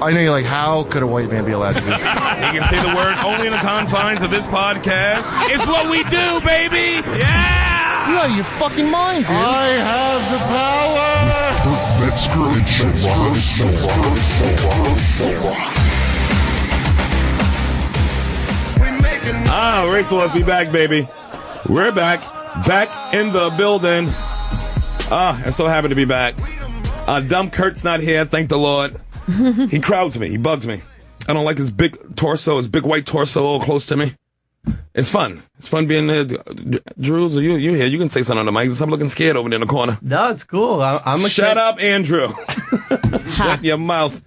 I know you're like, how could a white man be allowed to do this? He can say the word only in the confines of this podcast. It's what we do, baby. Yeah. You're out of your fucking mind, dude. I have the power. Metzger and Race Wars, be back, baby. We're back in the building. I'm so happy to be back. Dumb Kurt's not here, thank the Lord. He crowds me, he bugs me. I don't like his big torso, his big white torso all close to me. It's fun. It's fun being there. Drews, are you here? You can say something on the mic. Stop looking scared over there in the corner. No, it's cool. I'm Shut up, Andrew. Shut your mouth.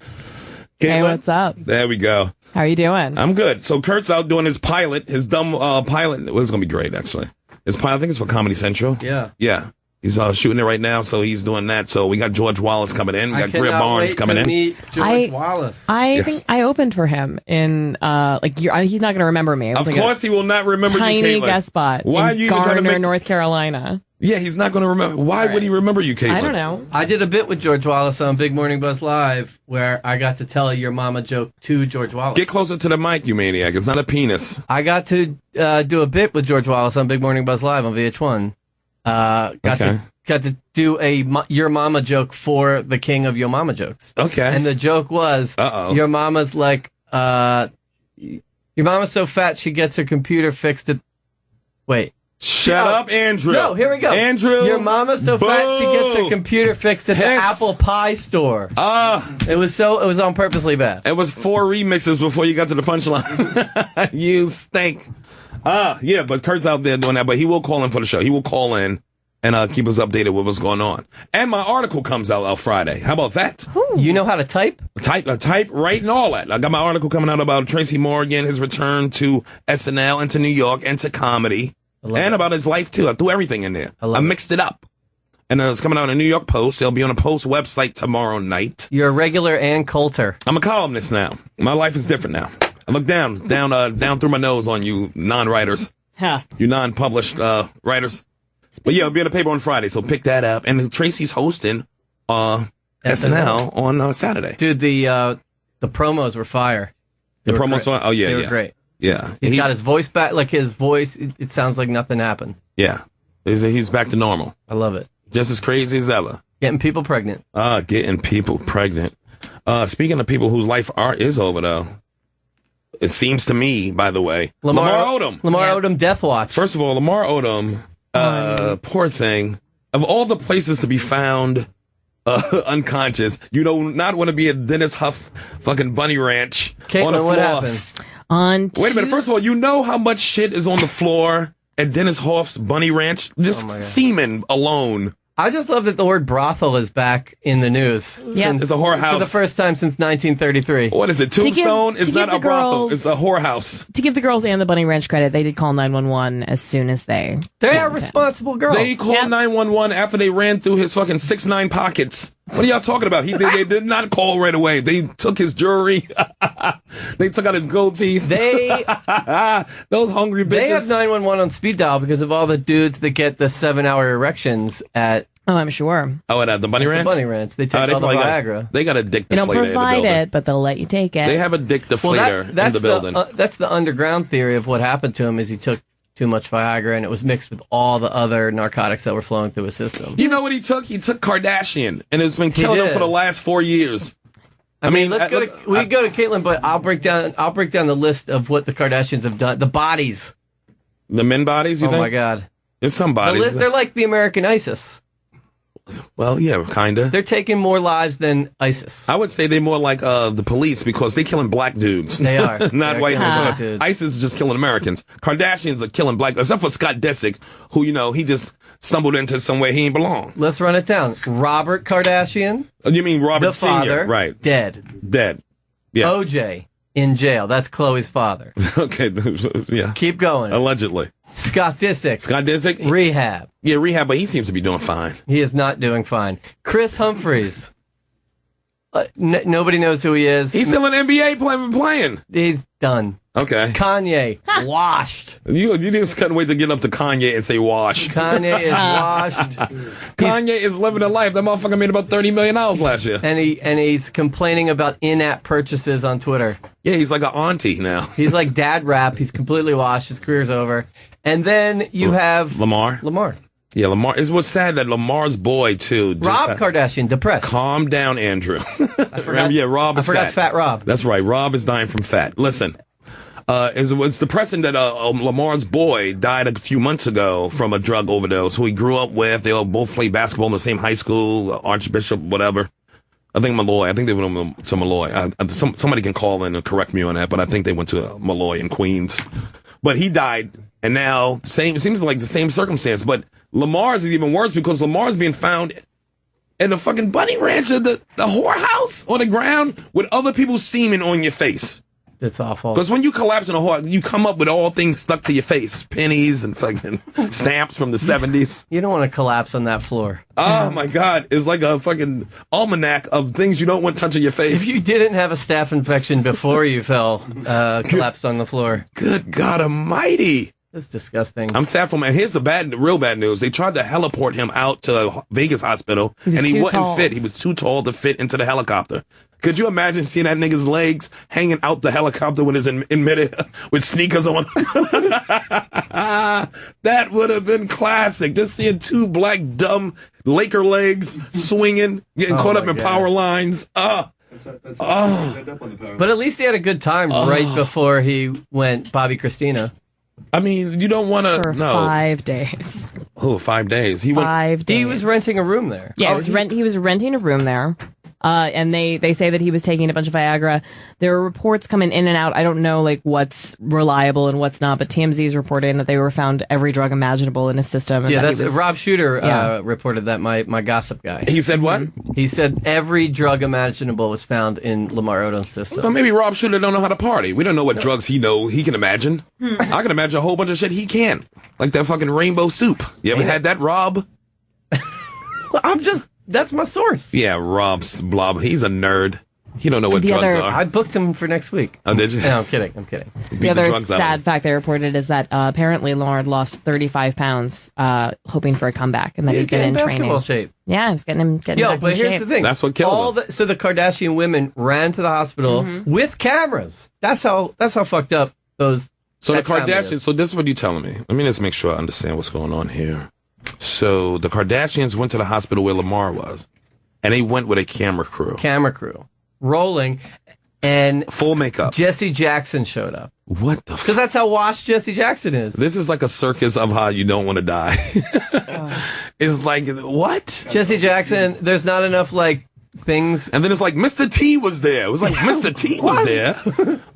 Hey, what's up? There we go. How are you doing? I'm good. So Kurt's out doing his pilot, his dumb pilot. Well, it's going to be great, actually. His pilot, I think it's for Comedy Central. Yeah. Yeah. He's shooting it right now, so he's doing that. So we got George Wallace coming in. We got Greer Barnes coming in. Meet George Wallace. I think I opened for him in he's not going to remember me. Of course, he will not remember you, Tiny Caitlin. guest spot. Why in are you even trying to Garner, North Carolina? Yeah, he's not going to remember. Why would he remember you, Caitlin? I don't know. I did a bit with George Wallace on Big Morning Buzz Live where I got to tell your mama joke to George Wallace. Get closer to the mic, you maniac. It's not a penis. I got to do a bit with George Wallace on Big Morning Buzz Live on VH1. Got to do a your mama joke for the king of your mama jokes. Okay. And the joke was, your mama's like, your mama's so fat she gets her computer fixed at... Wait. Shut up, Andrew. No, here we go. Andrew. Your mama's so fat she gets her computer fixed at the apple pie store. It was on purposely bad. It was 4 remixes before you got to the punchline. You stink. Yeah, but Kurt's out there doing that, but he will call in for the show. He will call in and keep us updated with what's going on. And my article comes out Friday. How about that? Ooh. You know how to type? Type, write, and all that. I got my article coming out about Tracy Morgan, his return to SNL and to New York and to comedy. And about his life, too. I threw everything in there. I mixed it up. And it's coming out in a New York Post. It'll be on a Post website tomorrow night. You're a regular Ann Coulter. I'm a columnist now. My life is different now. I look down through my nose on you non-writers. Huh. You non-published writers. But yeah, it'll be in the paper on Friday, so pick that up. And Tracy's hosting SNL on Saturday. Dude, the promos were fire. The promos were, they were great. Yeah. He's got his voice back, like his voice, it sounds like nothing happened. Yeah. He's back to normal. I love it. Just as crazy as ever. Getting people pregnant. Getting people pregnant. Speaking of people whose life is over, though, it seems to me, by the way, Lamar Odom. Lamar Odom Death Watch. First of all, Lamar Odom, poor thing. Of all the places to be found unconscious, you do not want to be at Dennis Huff fucking Bunny Ranch on the floor. What happened? Wait a minute. First of all, you know how much shit is on the floor at Dennis Hoff's Bunny Ranch? Just semen alone. I just love that the word brothel is back in the news. Yeah. It's a whorehouse. For the first time since 1933. What is it? Tombstone? It's not a brothel. It's a whorehouse. To give the girls and the Bunny Ranch credit, they did call 911 as soon as they are responsible girls. They called 911 after they ran through his fucking 6'9" pockets. What are y'all talking about? They did not call right away. They took his jewelry. They took out his gold teeth. Those hungry bitches. They have 911 on speed dial because of all the dudes that get the 7-hour erections at... Oh, I'm sure. Oh, at the Bunny Ranch? The Bunny Ranch. They take all the Viagra. They got a dick deflator They don't provide in the building. it, but they'll let you take it. They have a dick deflator in the building. That's the underground theory of what happened to him is he took too much Viagra and it was mixed with all the other narcotics that were flowing through his system. You know what he took? He took Kardashian, and it's been killing him for the last 4 years. I mean, we go to Caitlin, but I'll break down the list of what the Kardashians have done. The bodies. The men bodies, you think? Oh, my God. There's some bodies. They're like the American ISIS. Well, yeah, kind of. They're taking more lives than ISIS. I would say they're more like the police because they're killing black dudes. They are. Not white dudes. ISIS is just killing Americans. Kardashians are killing black, except for Scott Disick, who, he just stumbled into somewhere he ain't belong. Let's run it down. Robert Kardashian. You mean Robert the Sr.? Father, right. Dead. Yeah. OJ in jail. That's Chloe's father. Okay. Yeah. Keep going. Allegedly. Scott Disick. Rehab. Yeah, rehab, but he seems to be doing fine. He is not doing fine. Chris Humphries. Nobody knows who he is. He's still an NBA playing. He's done. Okay. Kanye, washed. You just couldn't wait to get up to Kanye and say wash. Kanye is washed. Kanye is living a life. That motherfucker made about $30 million last year. And he's complaining about in-app purchases on Twitter. Yeah, he's like an auntie now. He's like dad rap. He's completely washed. His career's over. And then you have Lamar. Yeah, Lamar. It was sad that Lamar's boy, too. Rob Kardashian, depressed. Calm down, Andrew. I forgot, Rob is I forgot Fat Rob. That's right. Rob is dying from fat. Listen, it's depressing that Lamar's boy died a few months ago from a drug overdose, who he grew up with. They all both played basketball in the same high school, Archbishop, whatever. I think Malloy. I think they went to Malloy. Somebody can call in and correct me on that, but I think they went to Malloy in Queens. But he died, and now it seems like the same circumstance. But Lamar's is even worse because Lamar's being found in the fucking bunny ranch of the whorehouse on the ground with other people's semen on your face. That's awful. Because when you collapse in a whore, you come up with all things stuck to your face. Pennies and fucking stamps from the 70s. You don't want to collapse on that floor. Oh, my God. It's like a fucking almanac of things you don't want touching your face. If you didn't have a staph infection before you collapsed on the floor. Good God almighty. That's disgusting. I'm sad for him. And here's the real bad news. They tried to heliport him out to Vegas hospital, and he wouldn't fit. He was too tall to fit into the helicopter. Could you imagine seeing that nigga's legs hanging out the helicopter when it's in midair with sneakers on? That would have been classic. Just seeing two black, dumb Laker legs swinging, getting caught up in power lines. But at least he had a good time right before he went Bobby Christina. I mean, you don't want to. For 5 days. Oh, 5 days. He 5 days. He was renting a room there. Yeah, he was renting a room there. And they say that he was taking a bunch of Viagra. There are reports coming in and out. I don't know what's reliable and what's not, but TMZ's reporting that they were found every drug imaginable in his system. And that's Rob Shooter reported that, my gossip guy. He said what? He said every drug imaginable was found in Lamar Odom's system. Well, maybe Rob Shooter don't know how to party. We don't know what drugs he can imagine. I can imagine a whole bunch of shit he can't. Like that fucking rainbow soup. You ever had that, Rob? That's my source. Yeah, Rob's blob. He's a nerd. He don't know what drugs are. I booked him for next week. Oh, did you? No, I'm kidding. The other sad fact they reported is that apparently Lamar lost 35 pounds hoping for a comeback, and that he'd been in basketball training. shape. Yeah, I was getting back in but here's shape. the thing. That's what killed him. So the Kardashian women ran to the hospital with cameras. That's how fucked up those. So the Kardashians. So this is what you're telling me. Let me just make sure I understand what's going on here. So the Kardashians went to the hospital where Lamar was, and they went with a camera crew. Rolling, and full makeup. Jesse Jackson showed up. What the? Because that's how washed Jesse Jackson is. This is like a circus of how you don't want to die. It's like, what? Jesse Jackson, there's not enough things. And then it's like Mr. T was there. It was like Mr. T was there.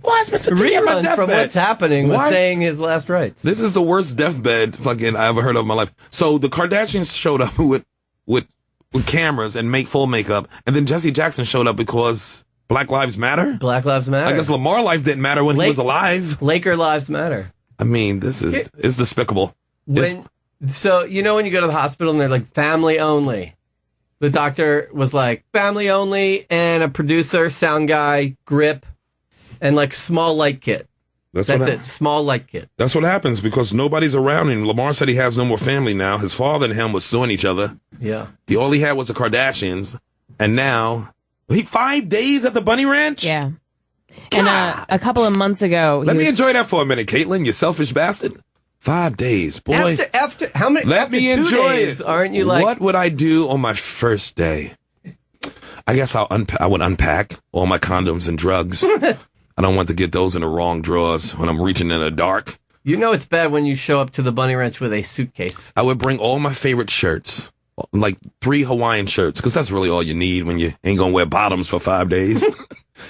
Why is Mr. T on my deathbed? From What's Happening was saying his last rites. This is the worst deathbed fucking I ever heard of in my life. So the Kardashians showed up with cameras and full makeup, and then Jesse Jackson showed up because Black Lives Matter? Black Lives Matter. I guess Lamar life didn't matter when he was alive. Laker Lives Matter. I mean, it's despicable. So, when you go to the hospital and they're like, family only. The doctor was like, family only, and a producer, sound guy, grip, and small light kit. That's it. Small light kit. That's what happens because nobody's around him. Lamar said he has no more family now. His father and him was suing each other. Yeah. All he had was the Kardashians. And now, 5 days at the Bunny Ranch? Yeah. God. And a couple of months ago... Let me enjoy that for a minute, Caitlin, you selfish bastard. 5 days, boy. After how many? Let me enjoy it. Aren't you like? What would I do on my first day? I guess I would unpack all my condoms and drugs. I don't want to get those in the wrong drawers when I'm reaching in the dark. It's bad when you show up to the Bunny Ranch with a suitcase. I would bring all my favorite shirts, like 3 Hawaiian shirts, because that's really all you need when you ain't gonna wear bottoms for 5 days.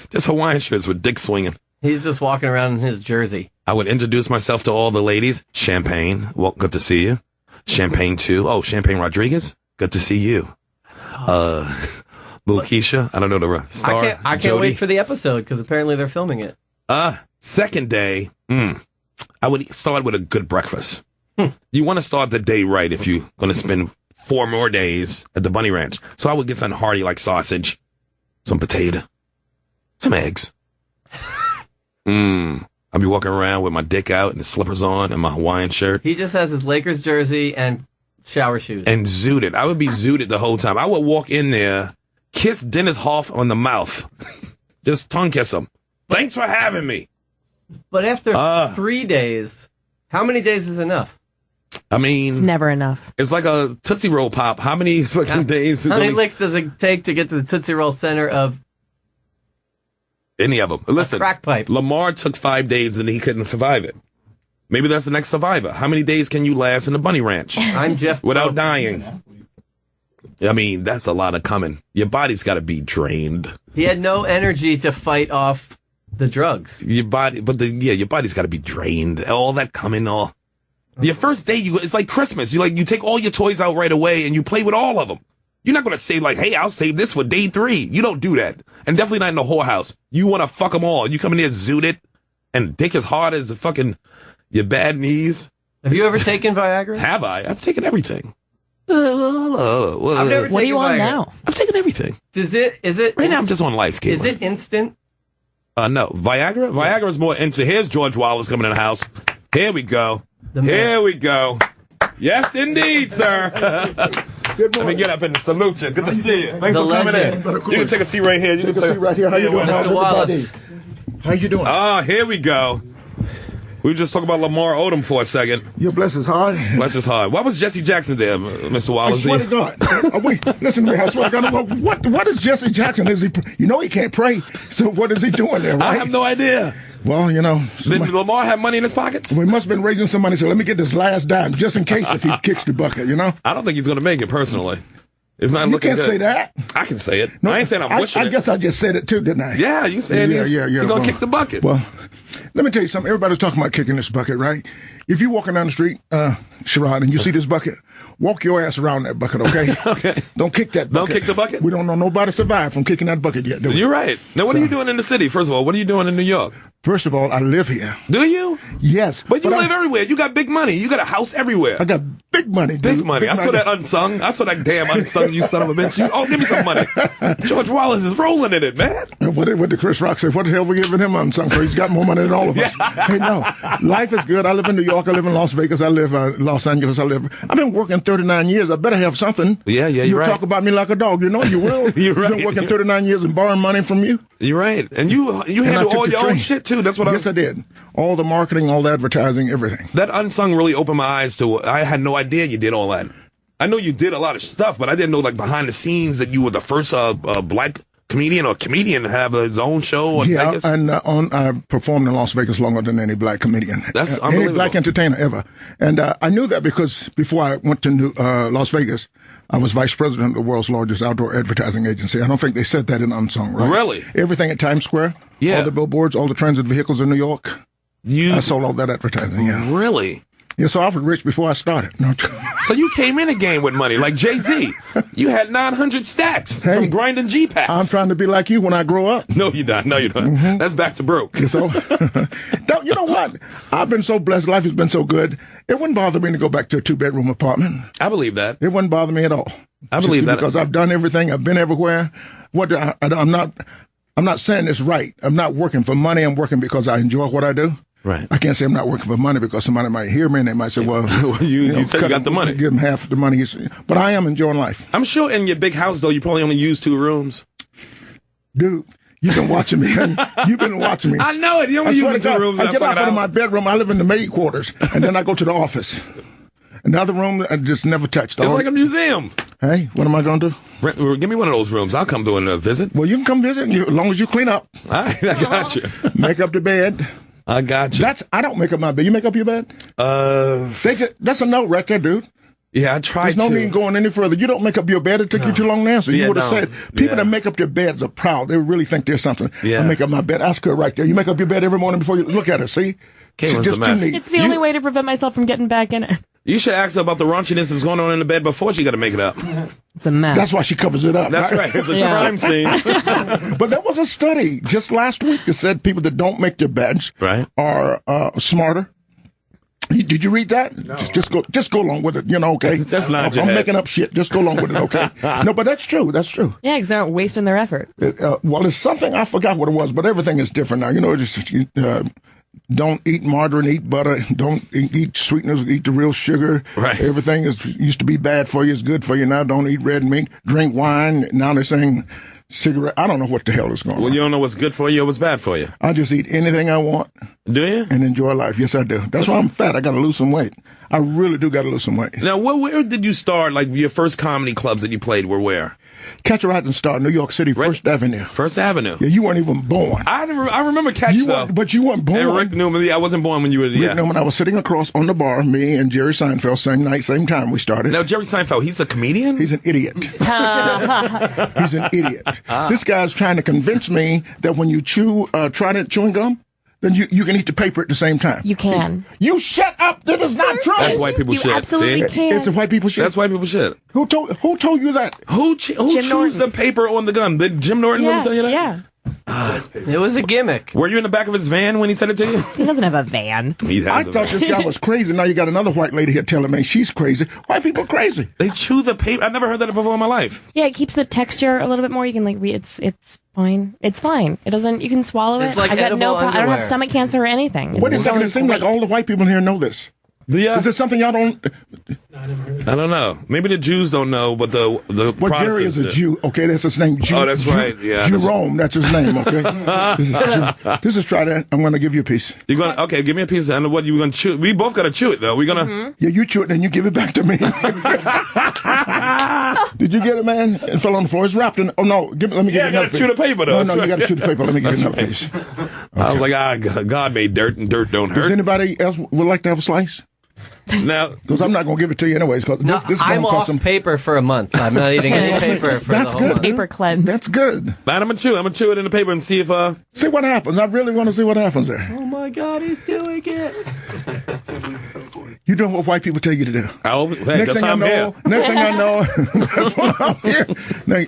Just Hawaiian shirts with dick swinging. He's just walking around in his jersey. I would introduce myself to all the ladies. Champagne, well, good to see you. Champagne 2. Oh, Champagne Rodriguez, good to see you. Lil Keisha, I don't know the star. I can't wait for the episode because apparently they're filming it. Second day, I would start with a good breakfast. You want to start the day right if you're going to spend 4 more days at the Bunny Ranch. So I would get something hearty like sausage, some potato, some eggs. I'll be walking around with my dick out and the slippers on and my Hawaiian shirt. He just has his Lakers jersey and shower shoes. And zooted. I would be zooted the whole time. I would walk in there, kiss Dennis Hoff on the mouth. Just tongue kiss him. Thanks for having me. But after 3 days, how many days is enough? I mean, It's never enough. it's like a Tootsie Roll pop. How many fucking days? How many licks does it take to get to the Tootsie Roll center of Any of them. Listen, crack pipe? Lamar took 5 days and he couldn't survive it. Maybe that's the next survivor. How many days can you last in the bunny ranch I'm Jeff without Probst. dying? I mean, that's a lot of coming. Your body's got to be drained. He had no energy to fight off the drugs. Your body, your body's got to be drained. All that coming, all. Your first day, it's like Christmas. You take all your toys out right away and you play with all of them. You're not going to say like, hey, I'll save this for day 3. You don't do that. And definitely not in the whorehouse. You want to fuck them all. You come in there zooted and dick as hard as the fucking your bad knees. Have you ever taken Viagra? Have I? I've taken everything. I've never What are taken you on Viagra. now? I've taken everything. Is it Right now, I'm just on life, Caitlin. Is it instant? No. Viagra? Viagra is more into... Here's George Wallace coming in the house. Here we go. Here we go. Yes, indeed, sir. Let me get up and salute you. Good to see you. Thanks The for coming legend. in. You can take a seat right here. You Take can a seat right here. How you doing? Mr. How's Wallace. everybody? How you doing? Ah, here we go. We were just talking about Lamar Odom for a second. Your bless his heart. Bless his heart. Why was Jesse Jackson there, Mr. I Wallace? swear to God. Wait, listen to me. I swear to God. What is Jesse Jackson? Is he? You know he can't pray. So what is he doing there? Right? I have no idea. Well, you know, Did Lamar have money in his pockets? we must have been raising some money. So let me get this last dime just in case if he kicks the bucket. You know. I don't think he's going to make it personally. It's not You looking can't good. say that. I can say it. No, I ain't saying I'm wishing I it. guess I just said it too, didn't I? Yeah, you saying he's going to Well, kick the bucket. Well, let me tell you something. Everybody's talking about kicking this bucket, right? If you're walking down the street, Sherrod, and you see this bucket, walk your ass around that bucket, okay? Okay. Don't kick that bucket. Don't kick the bucket? We don't know nobody survived from kicking that bucket yet, do we? You're right. Now, what are you doing in the city? First of all, what are you doing in New York? First of all, I live here. Do you? Yes. But you live everywhere. You got big money. You got a house everywhere. I got big money, dude. Big money. I saw that unsung. I saw that damn unsung, you son of a bitch. Give me some money. George Wallace is rolling in it, man. What did Chris Rock say? What the hell we giving him unsung for? He's got more money than all of us. Hey, no. Life is good. I live in New York. I live in Las Vegas. I live Los Angeles. I've been working 39 years. I better have something. Yeah, you're You right. talk about me like a dog. You know you will. You're right. You've been working 39 years and borrowing money from you. You're right. And you And I handle took all the your own train. shit, too. That's what Yes, I did. All the marketing, all the advertising, everything. That unsung really opened my eyes to. I had no idea you did all that. I know you did a lot of stuff, but I didn't know like behind the scenes that you were the first black comedian or comedian to have his own show in Yeah, Vegas. and I performed in Las Vegas longer than any black comedian. That's any unbelievable. black entertainer ever. And I knew that because before I went to Las Vegas, I was vice president of the world's largest outdoor advertising agency. I don't think they said that in Unsung, right? Really? Everything at Times Square, Yeah. all the billboards, all the transit vehicles in New York. I sold all that advertising, yeah. Really? Yeah, so I was rich before I started. No. So you came in a game with money, like Jay-Z. You had 900 stacks Hey, from grinding G-Packs. I'm trying to be like you when I grow up. No, you're not. No, you're not. That's back to broke. So, you know what? I've been so blessed. Life has been so good. It wouldn't bother me to go back to a 2-bedroom apartment. I believe that. It wouldn't bother me at all. I believe that. Because I've done everything. I've been everywhere. I'm not saying it's right. I'm not working for money. I'm working because I enjoy what I do. Right. I can't say I'm not working for money because somebody might hear me and they might say, well, you said you got the money. Give them half the money. But I am enjoying life. I'm sure in your big house, though, you probably only use 2 rooms. Dude, you've been watching me. You've been watching me. I know it. You only I use swear the to 2 God, rooms. I get out of my bedroom. I live in the maid quarters, and then I go to the office. Another room I just never touched. It's like a museum. Hey, what am I going to do? Give me one of those rooms. I'll come doing a visit. Well, you can come visit as long as you clean up. All right, I got you. Make up the bed. I got you. I don't make up my bed. You make up your bed? That's a note right there, dude. Yeah, I tried There's no need going any further. You don't make up your bed. It took you too long to answer. Yeah, You would have no. said, people that make up their beds are proud. They really think there's something. Yeah. I make up my bed. Ask her right there. You make up your bed every morning before you look at her. See? Caitlin's Just a mess. too neat. It's the only way to prevent myself from getting back in it. You should ask her about the raunchiness that's going on in the bed before she got to make it up. It's a mess. That's why she covers it up. That's right. It's a Yeah. crime scene. But there was a study just last week that said people that don't make their beds Right. are smarter, Did you read that? No. Just go along with it. Okay. Just nod your I'm head. making up shit. Just go along with it. Okay. No, but that's true. That's true. Yeah, because they're not wasting their effort. Well, it's something I forgot what it was, but everything is different now. Just don't eat margarine, eat butter, don't eat sweeteners, eat the real sugar. Right. Everything used to be bad for you, is good for you now. Don't eat red meat, drink wine. Now they're saying cigarette. I don't know what the hell is going on. Well, you don't know what's good for you or what's bad for you. I just eat anything I want. Do you? And enjoy life. Yes, I do. That's why I'm fat. I got to lose some weight. I really do got to lose some weight. Now, where did you start? Like, your first comedy clubs that you played were where? Catch a Rising Star, New York City, First Avenue. First Avenue. Yeah, you weren't even born. I remember Catch, though. But you weren't born. And Rick Newman, yeah, I wasn't born when you were, yeah. Rick Newman, I was sitting across on the bar, me and Jerry Seinfeld, same night, same time we started. Now, Jerry Seinfeld, he's a comedian? He's an idiot. He's an idiot. This guy's trying to convince me that when you chew Trident chewing gum, then you can eat the paper at the same time. You can. You shut up. This is not true. That's white people shit. Absolutely See? can. It's a white people shit. That's white people shit. Who told you that? Who chews the paper on the gum? Did Jim Norton really tell you that? Yeah. It was a gimmick. Were you in the back of his van when he said it to you? He doesn't have a van. He has I a thought van. this guy was crazy. Now you got another white lady here telling me she's crazy. White people are crazy. They chew the paper. I've never heard that before in my life. Yeah, it keeps the texture a little bit more. You can read. It's fine. It's fine. It doesn't. You can swallow it. It's like I got edible no. I don't have underwear. stomach cancer or anything. What is it? It seems like all the white people here know this. Yeah. Is there something y'all don't? I don't know. Maybe the Jews don't know, but the Well, Jerry Protestants is a do. Jew. Okay, that's his name. Oh, that's right. Yeah. Jerome, that's his name. Okay. This is Trident. I'm going to give you a piece. You're gonna okay? Give me a piece. And what you gonna chew? We both gotta chew it though. We're gonna. Yeah, you chew it and you give it back to me. Did you get it, man? It fell on the floor. It's wrapped in. Oh no! Let me give Yeah, you you another gotta piece. chew the paper though. No, you got to chew the paper. Let me give you another piece. I was like, God made dirt, and dirt don't Does hurt. anybody else would like to have a slice? Now, Because I'm not going to give it to you anyways. Because No, this is I'm going to cost off some. paper for a month. I'm not eating any paper for That's the whole good. month. Paper cleanse. That's good. man, I'm gonna chew it in the paper and see if See what happens. I really want to see what happens there. Oh my God, he's doing it. You know what white people tell you to do. Hey, Next that's thing how I I'm know, here. next thing I know, that's what I'm here.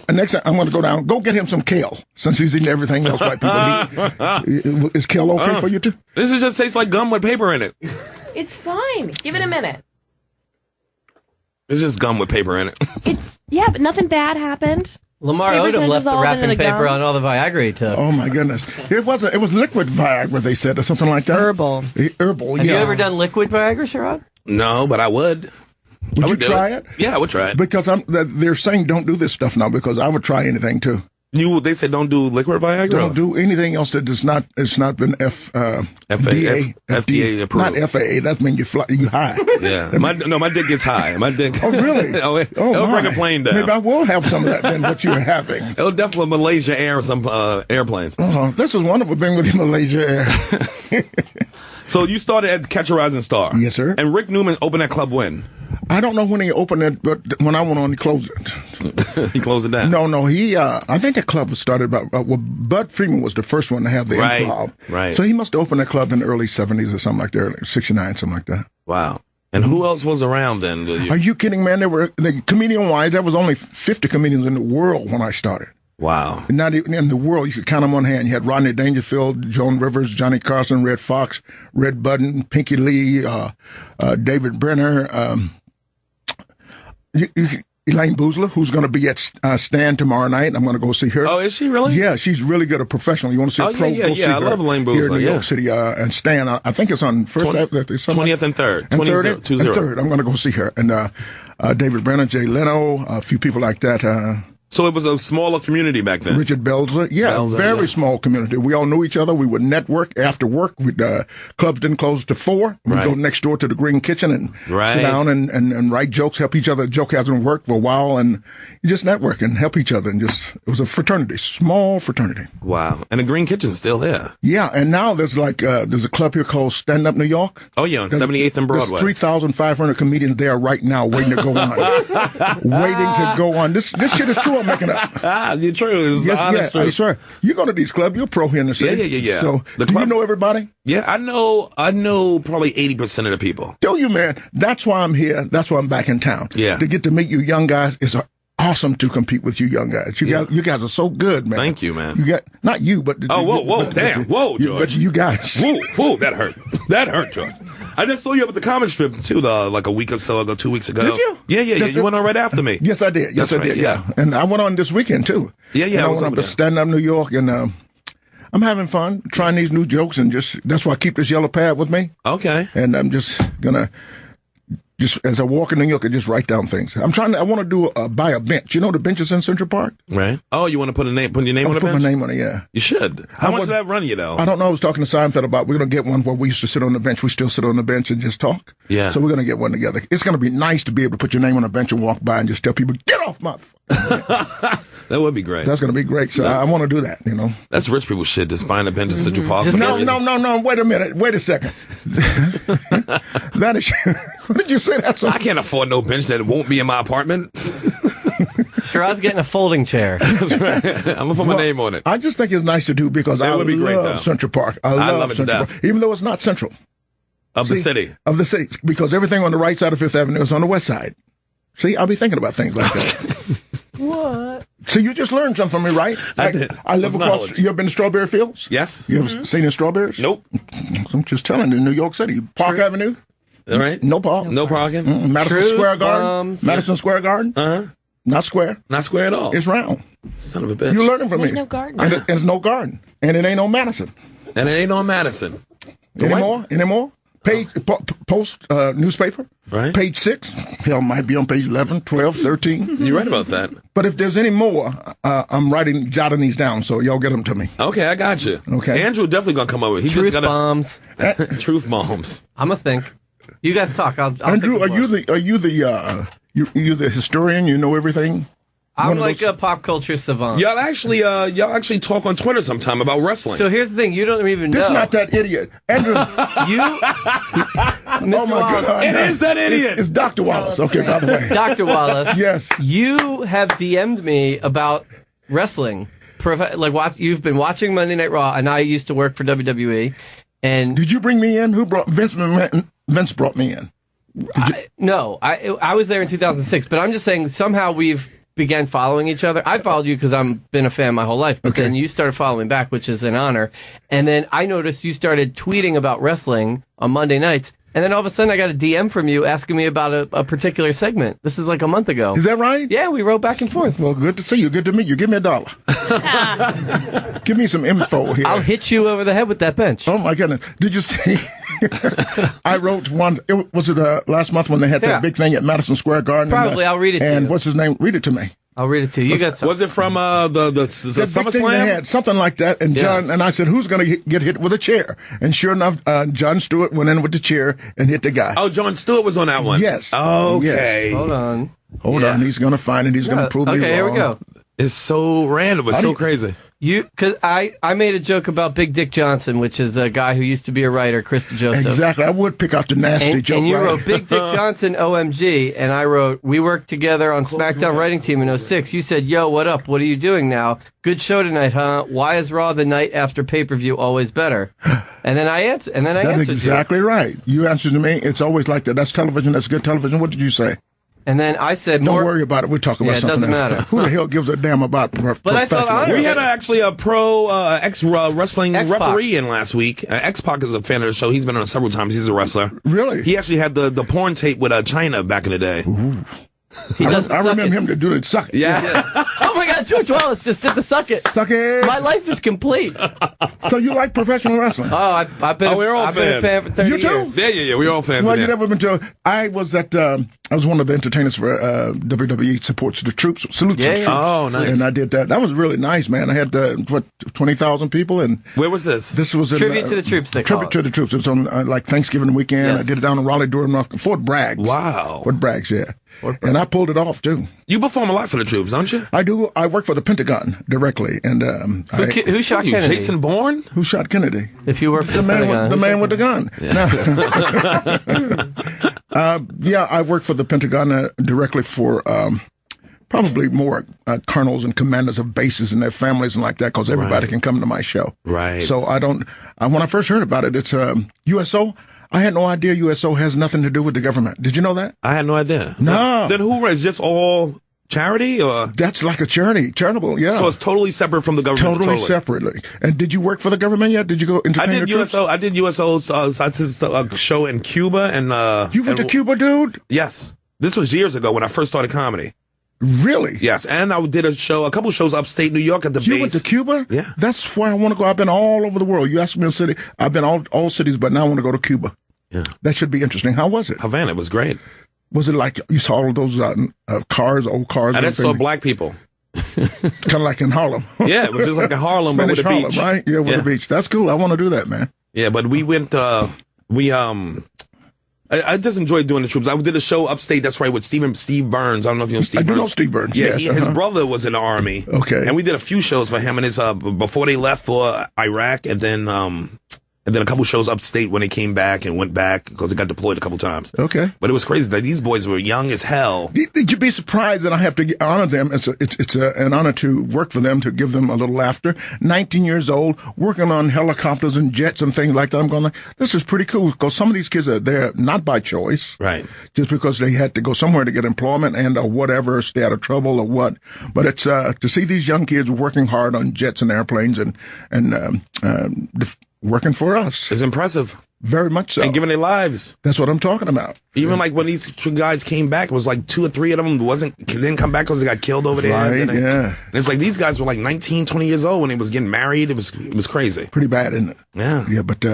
Next thing I'm going to go down. Go get him some kale, since he's eating everything else white people eat. Is kale okay for you too? This just tastes like gum with paper in it. It's fine. Give it a minute. It's just gum with paper in it. Yeah, but nothing bad happened. Lamar Paper Odom started left the dissolving wrapping in the paper gum. on all the Viagra he took. Oh my goodness! It was liquid Viagra. They said or something like that. Herbal. Herbal. Have yeah. you ever done liquid Viagra, Sherrod? No, but I would. Would I you would do try it? Yeah, I would try it. Because they're saying don't do this stuff now. Because I would try anything too. They said don't do liquid Viagra. Don't do anything else that does not. It's not been FDA approved. Not FAA. That means you high. Yeah, my dick gets high. My dick. Oh really? It'll bring a plane down. Maybe I will have some of that than what you're having. It'll definitely Malaysia Air some airplanes. This is wonderful being with you, Malaysia Air. So you started at Catch a Rising Star. Yes, sir. And Rick Newman opened that club when? I don't know when he opened it, but when I went on, he closed it. He closed it down. No, he. I think that club was started by. Bud Freeman was the first one to have the improv. Right. So he must have opened that club in the early '70s or something like that, early '69, something like that. Wow. And who else was around then? Are you kidding, man? There were comedian-wise, there was only 50 comedians in the world when I started. Wow. And not even in the world, you could count them on hand. You had Rodney Dangerfield, Joan Rivers, Johnny Carson, Red Fox, Red Budden, Pinky Lee, David Brenner, Elaine Boozler, who's going to be at Stand tomorrow night. I'm going to go see her. Oh, is she really? Yeah, she's really good, a professional. You want to see Oh, a pro? yeah. Go see I her love Elaine here in Boozler, New York City, and Stand. I think it's on first 20th and 3rd. and 20th. third. I'm going to go see her. And David Brenner, Jay Leno, a few people like that. So it was a smaller community back then. Richard Belzer. Yeah, Belzer, very yeah. small community. We all knew each other. We would network after work. Clubs didn't close to 4. We'd Right. go next door to the Green Kitchen and Right. sit down and write jokes, help each other. A joke hasn't worked for a while, and you just network and help each other. And it was a fraternity, small fraternity. Wow. And the Green Kitchen's still there. Yeah, and now there's there's a club here called Stand Up New York. Oh, yeah, on 78th and Broadway. There's 3,500 comedians there right now waiting to go on. This shit is true. I'm making up. The truth is the honest I truth. swear. You go to these clubs, you're pro here in the city. Yeah. So, The do you clubs- know everybody? Yeah, I know probably 80% of the people. Do you, man? That's why I'm here. That's why I'm back in town. Yeah. To get to meet you young guys. It's awesome to compete with you young guys. You guys are so good, man. Thank you, man. You got, not you, but. Oh, whoa, damn. Whoa, George. But you guys. Whoa, that hurt. That hurt, George. I just saw you up at the comic strip too, like a week or so ago, 2 weeks ago. Did you? Yeah. You went on right after me. Yes, I did. Yes, That's I did. right, Yeah. And I went on this weekend too. Yeah. And I was went over up to there. Stand Up New York, and I'm having fun trying these new jokes, and that's why I keep this yellow pad with me. Okay. And I'm just gonna. Just as I walk in New York, I just write down things. I want to do buy a bench. You know the benches in Central Park? Right. Oh, you want to put your name on a Put bench? my name on it, yeah. You should. How much does that run you, though? I don't know. I was talking to Seinfeld about we're going to get one where we used to sit on the bench. We still sit on the bench and just talk. Yeah. So we're going to get one together. It's going to be nice to be able to put your name on a bench and walk by and just tell people, get off my... That would be great. That's going to be great. So I want to do that, That's rich people shit, just buying a bench in Central Park. No. Wait a minute. Wait a second. That is... What did you say? That's I can't afford no bench that won't be in my apartment. Sherrod's getting a folding chair. That's right. I'm going to put my name on it. I just think it's nice to do because That I would be great, though. love Central Park. I love it to Central death. Park, even though it's not central. Of the city. Of the city. Because everything on the right side of Fifth Avenue is on the west side. See, I'll be thinking about things like that. What? So you just learned something from me, right? I did. I live That's across. knowledge. You ever been to Strawberry Fields? Yes. You ever seen the strawberries? Nope. I'm just telling you, New York City. Park Avenue? All right. No park. No parking? Madison Truth Square Garden? bombs. Madison Square Garden? Uh-huh. Not square. Not square at all. It's round. Son of a bitch. You're learning from There's me. no garden. And there's no garden. And it ain't on Madison. And it ain't on Madison. Anymore? Page, post newspaper? Right. Page 6. Hell, might be on page 11, 12, 13. You're right about that. But if there's any more, I'm jotting these down, so y'all get them to me. Okay, I got you. Okay. Andrew definitely going to come over. He's Truth just going bombs. to... Truth bombs. I'm a think. You guys talk. I'll Andrew, think of one. are you the historian? You know everything? I'm one of like those- a pop culture savant. Y'all actually talk on Twitter sometime about wrestling. So here's the thing. You don't even This know. is not that idiot. Andrew, You, Mr. oh my Wallace, God. It is that idiot. It's Dr. Wallace. Okay, by the way. Dr. Wallace. Yes. You have DM'd me about wrestling. You've been watching Monday Night Raw, and I used to work for WWE. And Did you bring me in? Who brought Vince brought me in. I was there in 2006, but I'm just saying somehow we've began following each other. I followed you because I've been a fan my whole life, but Okay. then you started following back, which is an honor. And then I noticed you started tweeting about wrestling on Monday nights. And then all of a sudden I got a DM from you asking me about a particular segment. This is like a month ago. Is that right? Yeah, we wrote back and forth. Well, good to see you. Good to meet you. Give me $1. Give me some info here. I'll hit you over the head with that bench. Oh my goodness! Did you see? I wrote one. Was it last month when they had Yeah. that big thing at Madison Square Garden? Probably. I'll read it to And you. what's his name? Read it to me. I'll read it to you. You guys talk. Was it from the That big thing they SummerSlam? had, something like that. And Yeah. John and I said, "Who's going to get hit with a chair?" And sure enough, John Stewart went in with the chair and hit the guy. Oh, John Stewart was on that one. Yes. Okay. Hold on. Hold on, he's going to find it. He's going to prove me wrong. Okay, here we go. It's so random. It's How do so you- crazy. Because I made a joke about Big Dick Johnson, which is a guy who used to be a writer, Chris DeJoseph. Exactly. I would pick out the nasty joke. And you right? wrote Big Dick Johnson OMG, and I wrote, we worked together on SmackDown writing team in 06. You said, yo, what up? What are you doing now? Good show tonight, huh? Why is Raw the night after pay-per-view always better? And then I answered. That's answered exactly right. You answered to me. It's always like that. That's television. That's good television. What did you say? And then I said, Don't worry about it. We'll talk about Yeah, it something doesn't else. matter. Who the hell gives a damn about But I thought professional honestly- We wrestling? had actually a pro ex-wrestling X-Pac. referee in last week. X-Pac is a fan of the show. He's been on it several times. He's a wrestler. Really? He actually had the porn tape with China back in the day. he doesn't I suck remember it. him to do it. Suck it. Yeah. Oh my God, George Wallace just did the suck it. Suck it. My life is complete. So you like professional wrestling? Oh, I've been, we're all I've been a fans. fan for 30 You too? years. Yeah. We're all fans Well, of you that. never been to. I was at. I was one of the entertainers for WWE supports the troops, salutes Yeah, the yeah. troops. Oh, nice. And I did that. That was really nice, man. I had 20,000 people, and Where was this? this was in, Tribute to the troops, they call Tribute it. to the troops. It was on like Thanksgiving weekend. Yes. I did it down in Raleigh, Durham, Fort Bragg. Wow. Fort Bragg, yeah. Fort Bragg. And I pulled it off too. You perform a lot for the troops, don't you? I do. I work for the Pentagon directly, and Who shot You, Kennedy? Jason Bourne? who shot Kennedy? If you were for The man, Pentagon, with, the who man shot with the gun. Yeah, I work for the Pentagon directly for probably more colonels and commanders of bases and their families and like that, because everybody can come to my show. Right. So I don't. When I first heard about it, it's USO. I had no idea USO has nothing to do with the government. Did you know that? I had no idea. No. Then who is just all charity or? That's like a charitable, yeah. So it's totally separate from the government. Totally separately. And did you work for the government yet? Did you go entertain I did the troops? USO. I did USO's I did a show in Cuba and You went to Cuba, dude? Yes. This was years ago when I first started comedy. Really? Yes, and I did a couple shows upstate New York at the base. You went to Cuba? Yeah. That's where I want to go. I've been all over the world. You asked me a city. I've been all cities, but now I want to go to Cuba. Yeah. That should be interesting. How was it? Havana, it was great. Was it like you saw all those cars, old cars? I just saw black people. Kind of like in Harlem. Yeah, it was just like in Harlem, but with a Harlem, beach. Right? Yeah, with a beach. That's cool. I want to do that, man. Yeah, but we went, I just enjoyed doing the troops. I did a show upstate, that's right, with Steve Burns. I don't know if you know Steve Burns. I do know Steve Burns. Yeah, yes, his brother was in the Army. Okay. And we did a few shows for him and his, before they left for Iraq, and then a couple shows upstate when they came back and went back because they got deployed a couple times. Okay. But it was crazy that these boys were young as hell. Did you be surprised that I have to honor them? It's an honor to work for them, to give them a little laughter. 19 years old, working on helicopters and jets and things like that. I'm going, this is pretty cool because some of these kids are there not by choice. Right. Just because they had to go somewhere to get employment and or whatever, stay out of trouble or what. But it's to see these young kids working hard on jets and airplanes and working for us. It's impressive. Very much so. And giving their lives. That's what I'm talking about. Even like when these two guys came back, it was like 2 or 3 of them didn't come back because they got killed over there. Right, And it's like these guys were like 19, 20 years old when they was getting married. It was crazy. Pretty bad, isn't it? Yeah. Yeah, but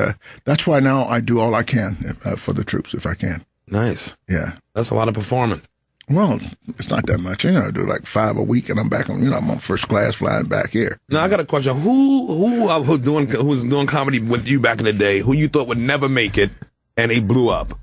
that's why now I do all I can for the troops if I can. Nice. Yeah. That's a lot of performing. Well, it's not that much. I do like 5 a week, and I'm back on. I'm on first class flying back here. Now I got a question. Who was doing comedy with you back in the day? Who you thought would never make it, and they blew up?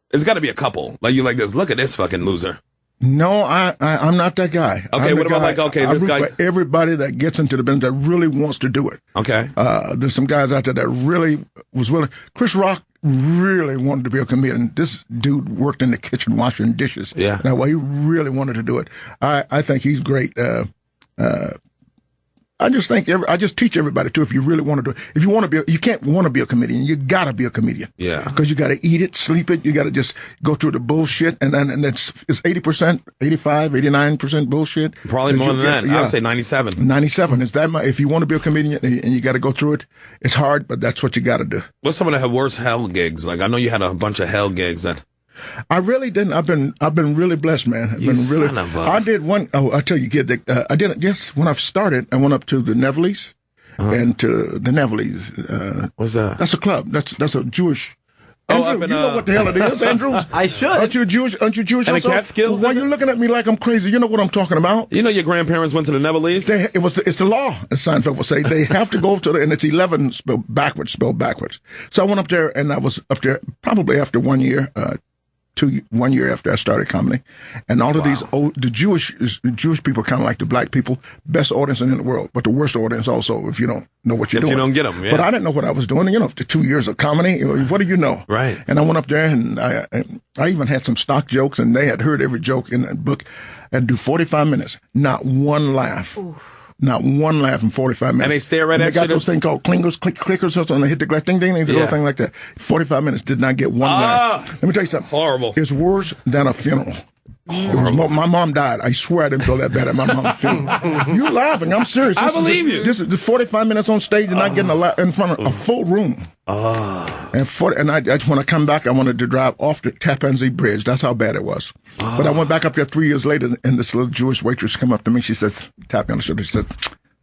There's got to be a couple. Like you like this. Look at this fucking loser. No, I'm not that guy. Okay, what about this guy? For everybody that gets into the business that really wants to do it. Okay. There's some guys out there that really was willing. Chris Rock really wanted to be a comedian. This dude worked in the kitchen washing dishes. Yeah. That way he really wanted to do it. I think he's great. I just teach everybody too. If you really want to do it, if you want to be, you can't want to be a comedian. You got to be a comedian. Yeah. Because you got to eat it, sleep it. You got to just go through the bullshit, and it's 80%, 85, 89% bullshit. Probably more than that. Yeah. I would say 97. 97 is that much. If you want to be a comedian and you got to go through it, it's hard, but that's what you got to do. What's some of the worst hell gigs? Like I know you had a bunch of hell gigs that. I really didn't. I've been really blessed, man. I did one. Oh, I tell you, kid. I did it. Yes, when I started, I went up to the Neveleys and to the Neveleys. What's that? That's a club. That's a Jewish. Oh, Andrew, you know what the hell it is, Andrew? I should. Aren't you Jewish? And the Catskills? Why are you looking at me like I'm crazy? You know what I'm talking about? You know your grandparents went to the Neveleys? It's the law, as Seinfeld would say. They have to go to and it's 11 spelled backwards. So I went up there, and I was up there probably after 1 year, 1 year after I started comedy, and all of the Jewish people kind of like the black people, best audience in the world, but the worst audience also if you don't know what you're doing. If you don't get them, yeah. But I didn't know what I was doing. After 2 years of comedy, what do you know? Right. And I went up there, and I even had some stock jokes, and they had heard every joke in that book. I'd do 45 minutes, not one laugh. Oof. Not one laugh in 45 minutes. And they stare right at you. They got those things called clickers or something. They hit the glass, ding, ding, ding, the whole thing like that. 45 minutes did not get one laugh. Let me tell you something. Horrible. It's worse than a funeral. My mom died. I swear I didn't feel that bad at my mom's funeral. You laughing? I'm serious. I believe you. This is the 45 minutes on stage and not getting a laugh in front of a full room. And when I come back, I wanted to drive off the Tappan Zee Bridge. That's how bad it was. But I went back up there 3 years later, and this little Jewish waitress come up to me. She says, tap me on the shoulder. She says,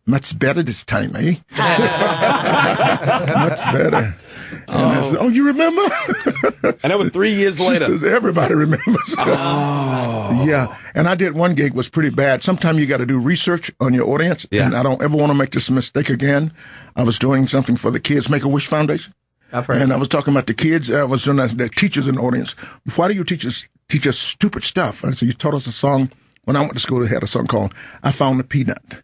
"Much better this time, eh?" Much better. And I said, "Oh, you remember?" And that was 3 years later. Says, everybody remembers. Yeah. And I did one gig was pretty bad. Sometimes you got to do research on your audience. Yeah. And I don't ever want to make this mistake again. I was doing something for the Kids Make-A-Wish Foundation. And I was talking about the kids. I was doing the teachers in the audience. Why do you teach us stupid stuff? And so you taught us a song. When I went to school, they had a song called "I Found the Peanut."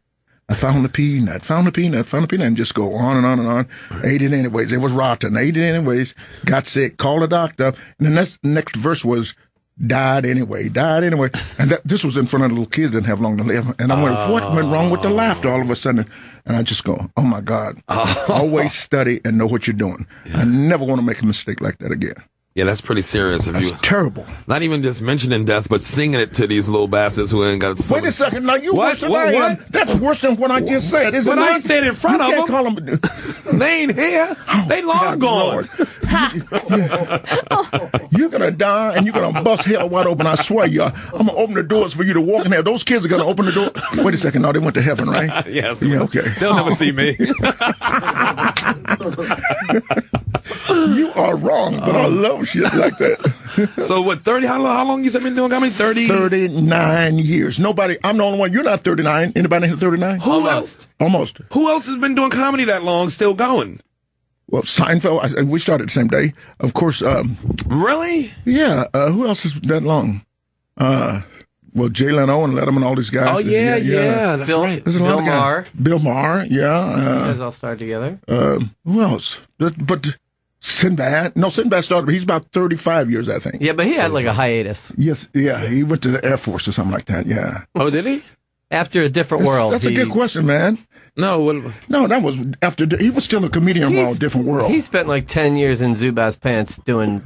I found the peanut, found the peanut, found the peanut, and just go on and on and on. Ate it anyways. It was rotten. Ate it anyways. Got sick. Called a doctor. And the next verse was died anyway. And this was in front of the little kids, didn't have long to live. And I went, what went wrong with the laughter all of a sudden? And I just go, oh my God. Always study and know what you're doing. I never want to make a mistake like that again. Yeah, that's pretty serious. If you Terrible. not even just mentioning death, but singing it to these little bastards who ain't got. Wait a second. Now you worse than I am. That's worse than what I just said. Isn't But it? I said in front you of can't them. Call them. They ain't here. They long gone. You're gonna die and you're gonna bust hell wide open. I swear, y'all. I'm gonna open the doors for you to walk in there. Those kids are gonna open the door. Wait a second. No, they went to heaven, right? Yes. Yeah. Okay. They'll never see me. You are wrong, but I love shit like that. So what? 30? How long you been doing comedy? 30. 39 years. Nobody. I'm the only one. You're not 39. Anybody here 39? Who else? Almost. Who else has been doing comedy that long, still going? Well, Seinfeld. We started the same day. Of course. Really? Yeah. Who else is that long? Well, Jay Leno and Letterman, all these guys. Oh yeah. That's right. There's a lot of guys. Maher. Bill Maher. Yeah. You guys all started together. Who else? But Sinbad. No, Sinbad started. He's about 35 years, I think. Yeah, but he had like a hiatus. Yes. Yeah. He went to the Air Force or something like that. Yeah. Oh, did he? After a different world. That's a good question, man. No. No, that was after. He was still a comedian while a different world. He spent like 10 years in Zubaz pants doing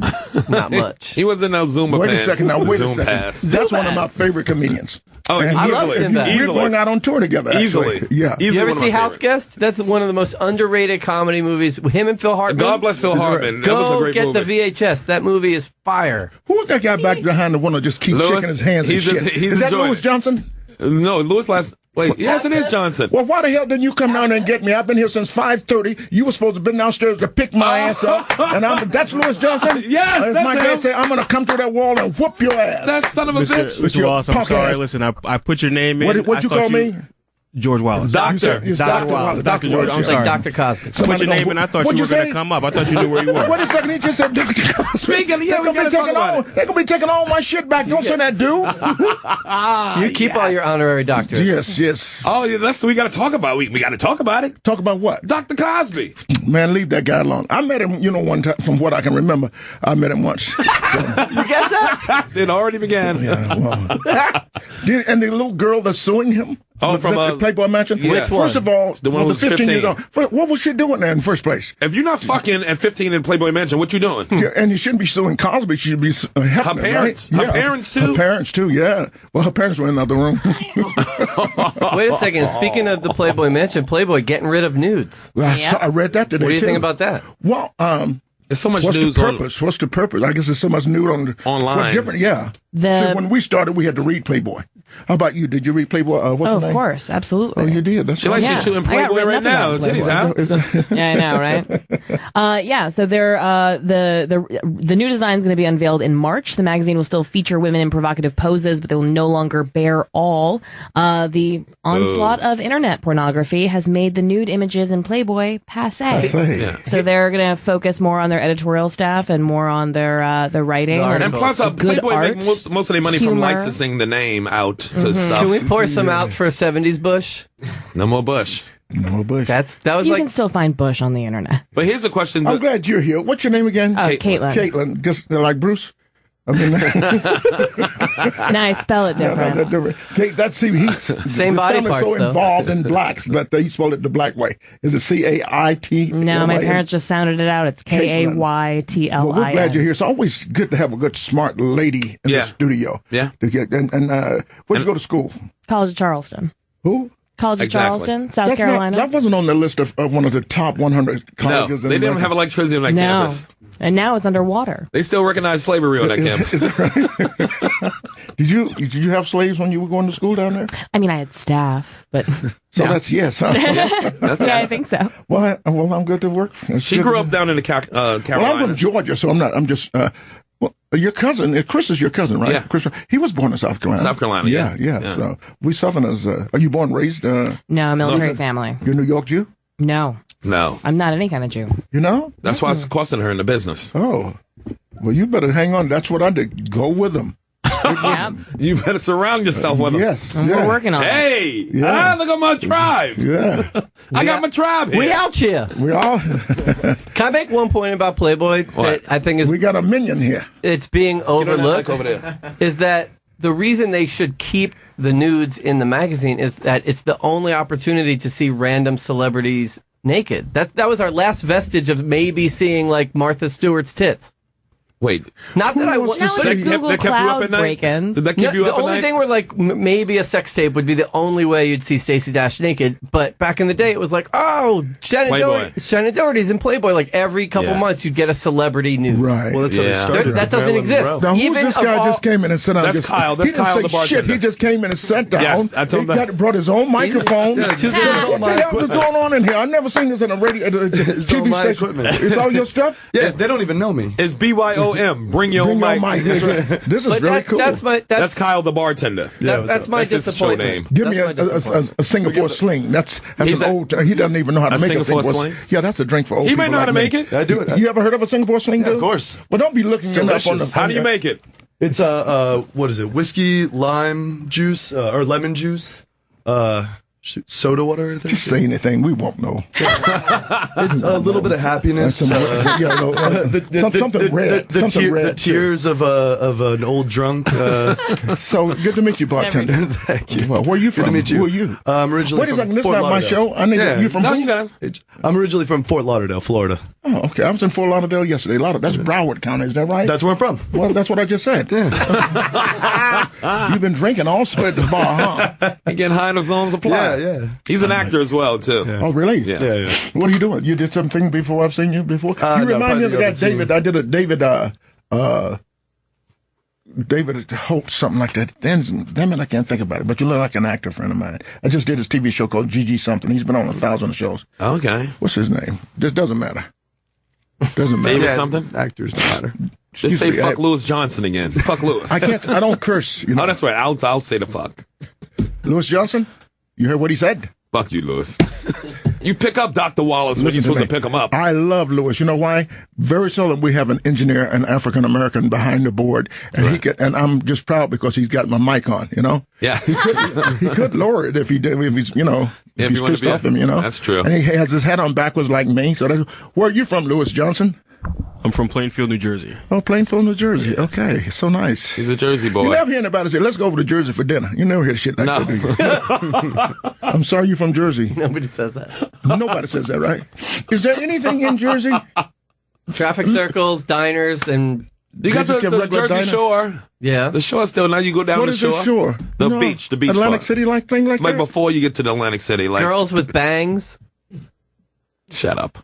not much. He was in those Zumba Wait pants. a second. Now, wait a Zoom second. pass. That's one of my favorite comedians. Oh, And I love easily. Sinbad. We're Easily. going out on tour together. Actually. Easily. Yeah. Easily You ever one of my see House favorite. Guest? That's one of the most underrated comedy movies. Him and Phil Hartman. God bless Phil Hartman. That was a Go great get movie. the VHS. That movie is fire. Who was that guy back behind the one that just keeps Louis? shaking his hands and He's shit? just- he's Is that enjoying Louis it. Johnson? No, Louis last. Wait, yes, it is Johnson. Well, why the hell didn't you come down there and get me? I've been here since 5:30. You were supposed to have been downstairs to pick my ass up. And that's Louis Johnson? Yes, As that's my him. dad say, I'm going to come through that wall and whoop your ass. That son of a bitch. With Mr. your Wallace, I'm punk sorry. ass. Listen, I put your name in. What'd you I thought call me? George Wallace. Doctor. It's Dr. Dr. Wallace. Dr. George, I'm Wallace, sorry. Like Dr. Cosby. Put your name in. I thought What'd you you were going say? to come up. I thought you knew where you were. Wait a second, he just said Dr. Cosby. Speaking of, yeah, we gotta talk about it. They're going to be taking all my shit back. Don't say that, dude. You keep all your honorary doctorates. Yes. Oh, yeah, that's what we got to talk about. We got to talk about it. Talk about what? Dr. Cosby. Man, leave that guy alone. I met him, one time, from what I can remember, I met him once. You guess that? It already began. Yeah, well. And the little girl that's suing him? Oh, from the Playboy Mansion? Yeah. Which First of all, The one who was 15 years 15. old. What was she doing there in the first place? If you're not fucking at 15 in Playboy Mansion, what you doing? Yeah, and you shouldn't be suing Cosby. She should be helping Her parents. Right? Her parents, too? Her parents, too, yeah. Well, her parents were in another room. Wait a second. Speaking of the Playboy Mansion, Playboy getting rid of nudes. I read that today, What do you too. think about that? Well, There's so much what's the news on. purpose? What's the purpose? I guess there's so much nude Online. What's different? Yeah. So when we started, we had to read Playboy. How about you? Did you read Playboy? What's Oh, the of name? course, absolutely. Oh, you did. That's She likes Yeah. you shooting I got Playboy written right up now. about Titties out. Yeah, I know, right? Yeah, so they're the new design is going to be unveiled in March. The magazine will still feature women in provocative poses, but they will no longer bear all. The onslaught of internet pornography has made the nude images in Playboy passé. Yeah. So they're going to focus more on their editorial staff and more on their writing. The And plus, good Playboy art, make most of their money from humor. licensing the name out to stuff. Can we pour some out for 70s Bush? No more Bush. No, Bush. That was You like can still find Bush on the internet. But here's a question. I'm glad you're here. What's your name again? Caitlin. Caitlin. Just like Bruce? I mean, Now I spell it different. he's Same body family's parts, so though. involved in blacks that they spelled it the black way. Is it C-A-I-T? No, my parents just sounded it out. It's Well, Kaytlin. we're glad you're here. It's always good to have a good, smart lady in Yeah. the studio. Yeah. To get, where'd you go to school? College of Charleston. Who? College of Exactly. Charleston, South That's Carolina. that wasn't on the list of one of the top 100 No, colleges. they didn't have electricity on that no. campus. And now it's underwater. They still recognize slavery on that campus. Did you have slaves when you were going to school down there? I mean, I had staff, but So no. that's yes, huh? Yeah, I think so. well, I'm good to work. It's She good grew to- up down in the Well, I'm from Carolinas. Georgia, so I'm not. I'm just. Well, your cousin, Chris is your cousin, right? Yeah. Chris, he was born in South Carolina. South Carolina, yeah. Yeah. So we Southerners. Are you born and raised? No, military family. You're a New York Jew. No, No, I'm not any kind of Jew. You know? that's why it's costing her in the business. Oh, well, you better hang on. That's what I did. Go with them. Yeah, You better surround yourself with them. Yes. and we're working on it. Hey, Yeah. look at my tribe. Yeah. I got my tribe here. we out here. We all. Can I make one point about Playboy that I think is we got a minion here. it's being overlooked? over there. Is that the reason they should keep the nudes in the magazine is that it's the only opportunity to see random celebrities naked. That was our last vestige of maybe seeing like Martha Stewart's tits. Wait. Not that I want. Not like Google that kept you up Cloud at night? break-ins. Did that keep you The up at only night? thing where like maybe a sex tape would be the only way you'd see Stacey Dash naked. But back in the day, it was like, oh, Shannon Doherty's in Playboy. Like every couple months, you'd get a celebrity nude. Right. Well, that's how they started. That doesn't exist. Now, who's Even this guy of just came in and sat down? That's Kyle. That's he didn't Kyle, say the bartender. Shit. He just came in and sat down. Yes, I told him that. Brought his own microphone. Yeah, it's his What own the hell is going on in here? I've never seen this in a radio It's all TV my station. equipment. It's all your stuff? Yeah, they don't even know me. It's BYOM. Bring your Bring own your mic. mic. This is But really cool. That's Kyle, the bartender. That's my That's his show disappointment. name. Give me That's my disappointment. a Singapore sling. That's He's an a- old. He doesn't even know how to a make a Singapore Singapore sling? Yeah, that's a drink for old He people. might know how to like make me. it. I do it. You ever heard of a Singapore sling, dude? Of course. Well, don't be looking it up on the. delicious. How do you make it? It's what is it? Whiskey, lime juice, or lemon juice, soda water. I think. Just say anything. We won't know. It's a little bit of happiness. Something red. The tears of an old drunk. So good to meet you, bartender. Thank you. Well, where are you from? Good to meet you. Who are you? I'm originally Wait a from second. This is Fort not my Lauderdale. show. I need you from. No, who? you got it. I'm originally from Fort Lauderdale, Florida. Oh, okay. I was in Fort Lauderdale yesterday. That's Broward County. Is that right? That's where I'm from. Well, that's what I just said. You've been drinking also at the bar, huh? He getting high on his own supply. Yeah. He's an actor as well, too. Yeah. Oh, really? Yeah. What are you doing? You did something before I've seen you before? You no, remind me of probably that the other David. team. I did a David Holt, something like that. Damn it, I can't think about it. But you look like an actor friend of mine. I just did his TV show called GG something. He's been on 1,000 shows. Okay. What's his name? This doesn't matter. Doesn't matter. David something? Actors don't matter. Just say Excuse me, fuck Lewis Johnson again. Fuck Lewis. I can't. I don't curse. You know? Oh, that's right. I'll say the fuck. Lewis Johnson. You heard what he said? Fuck you, Lewis. You pick up Dr. Wallace when you're Listen supposed me. to pick him up. I love Lewis. You know why? Very seldom we have an engineer, an African American behind the board, and and I'm just proud because he's got my mic on. You know. Yeah. He could lower it if he did. If he's if he's you wanna pissed be off him. That's true. And he has his hat on backwards like me. So that's, where are you from, Lewis Johnson? I'm from Plainfield, New Jersey. Oh, Plainfield, New Jersey. Okay, so nice. He's a Jersey boy. You never hear anybody say, "Let's go over to Jersey for dinner." You never hear shit like No. that. Do you? I'm sorry, you're from Jersey. Nobody says that. Nobody says that, right? Is there anything in Jersey? Traffic circles, diners, and You got just the get regular Jersey diner? Shore. yeah. The shore still. Now you go down What the is shore. the shore? The No, beach Atlantic part. City like thing like Like that? before you get to the Atlantic City. Like, Girls with bangs. shut up.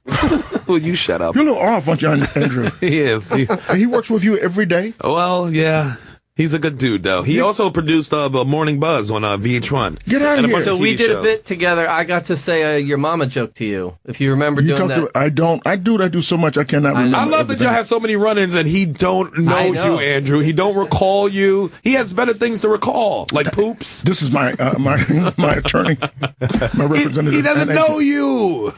Will you shut up? You're a little off, aren't you, Andrew? He is. He works with you every day. Well, yeah. He's a good dude, though. He also produced Morning Buzz on VH1. Get out of And a here. bunch So of we TV did a shows. bit together. I got to say your mama joke to you, if you remember You doing talk that. to I don't. I do so much I cannot remember. I love that everything. y'all have so many run-ins and he don't I know know. you, Andrew. He don't recall you. He has better things to recall, like poops. This is my my attorney, my representative. He doesn't and know you.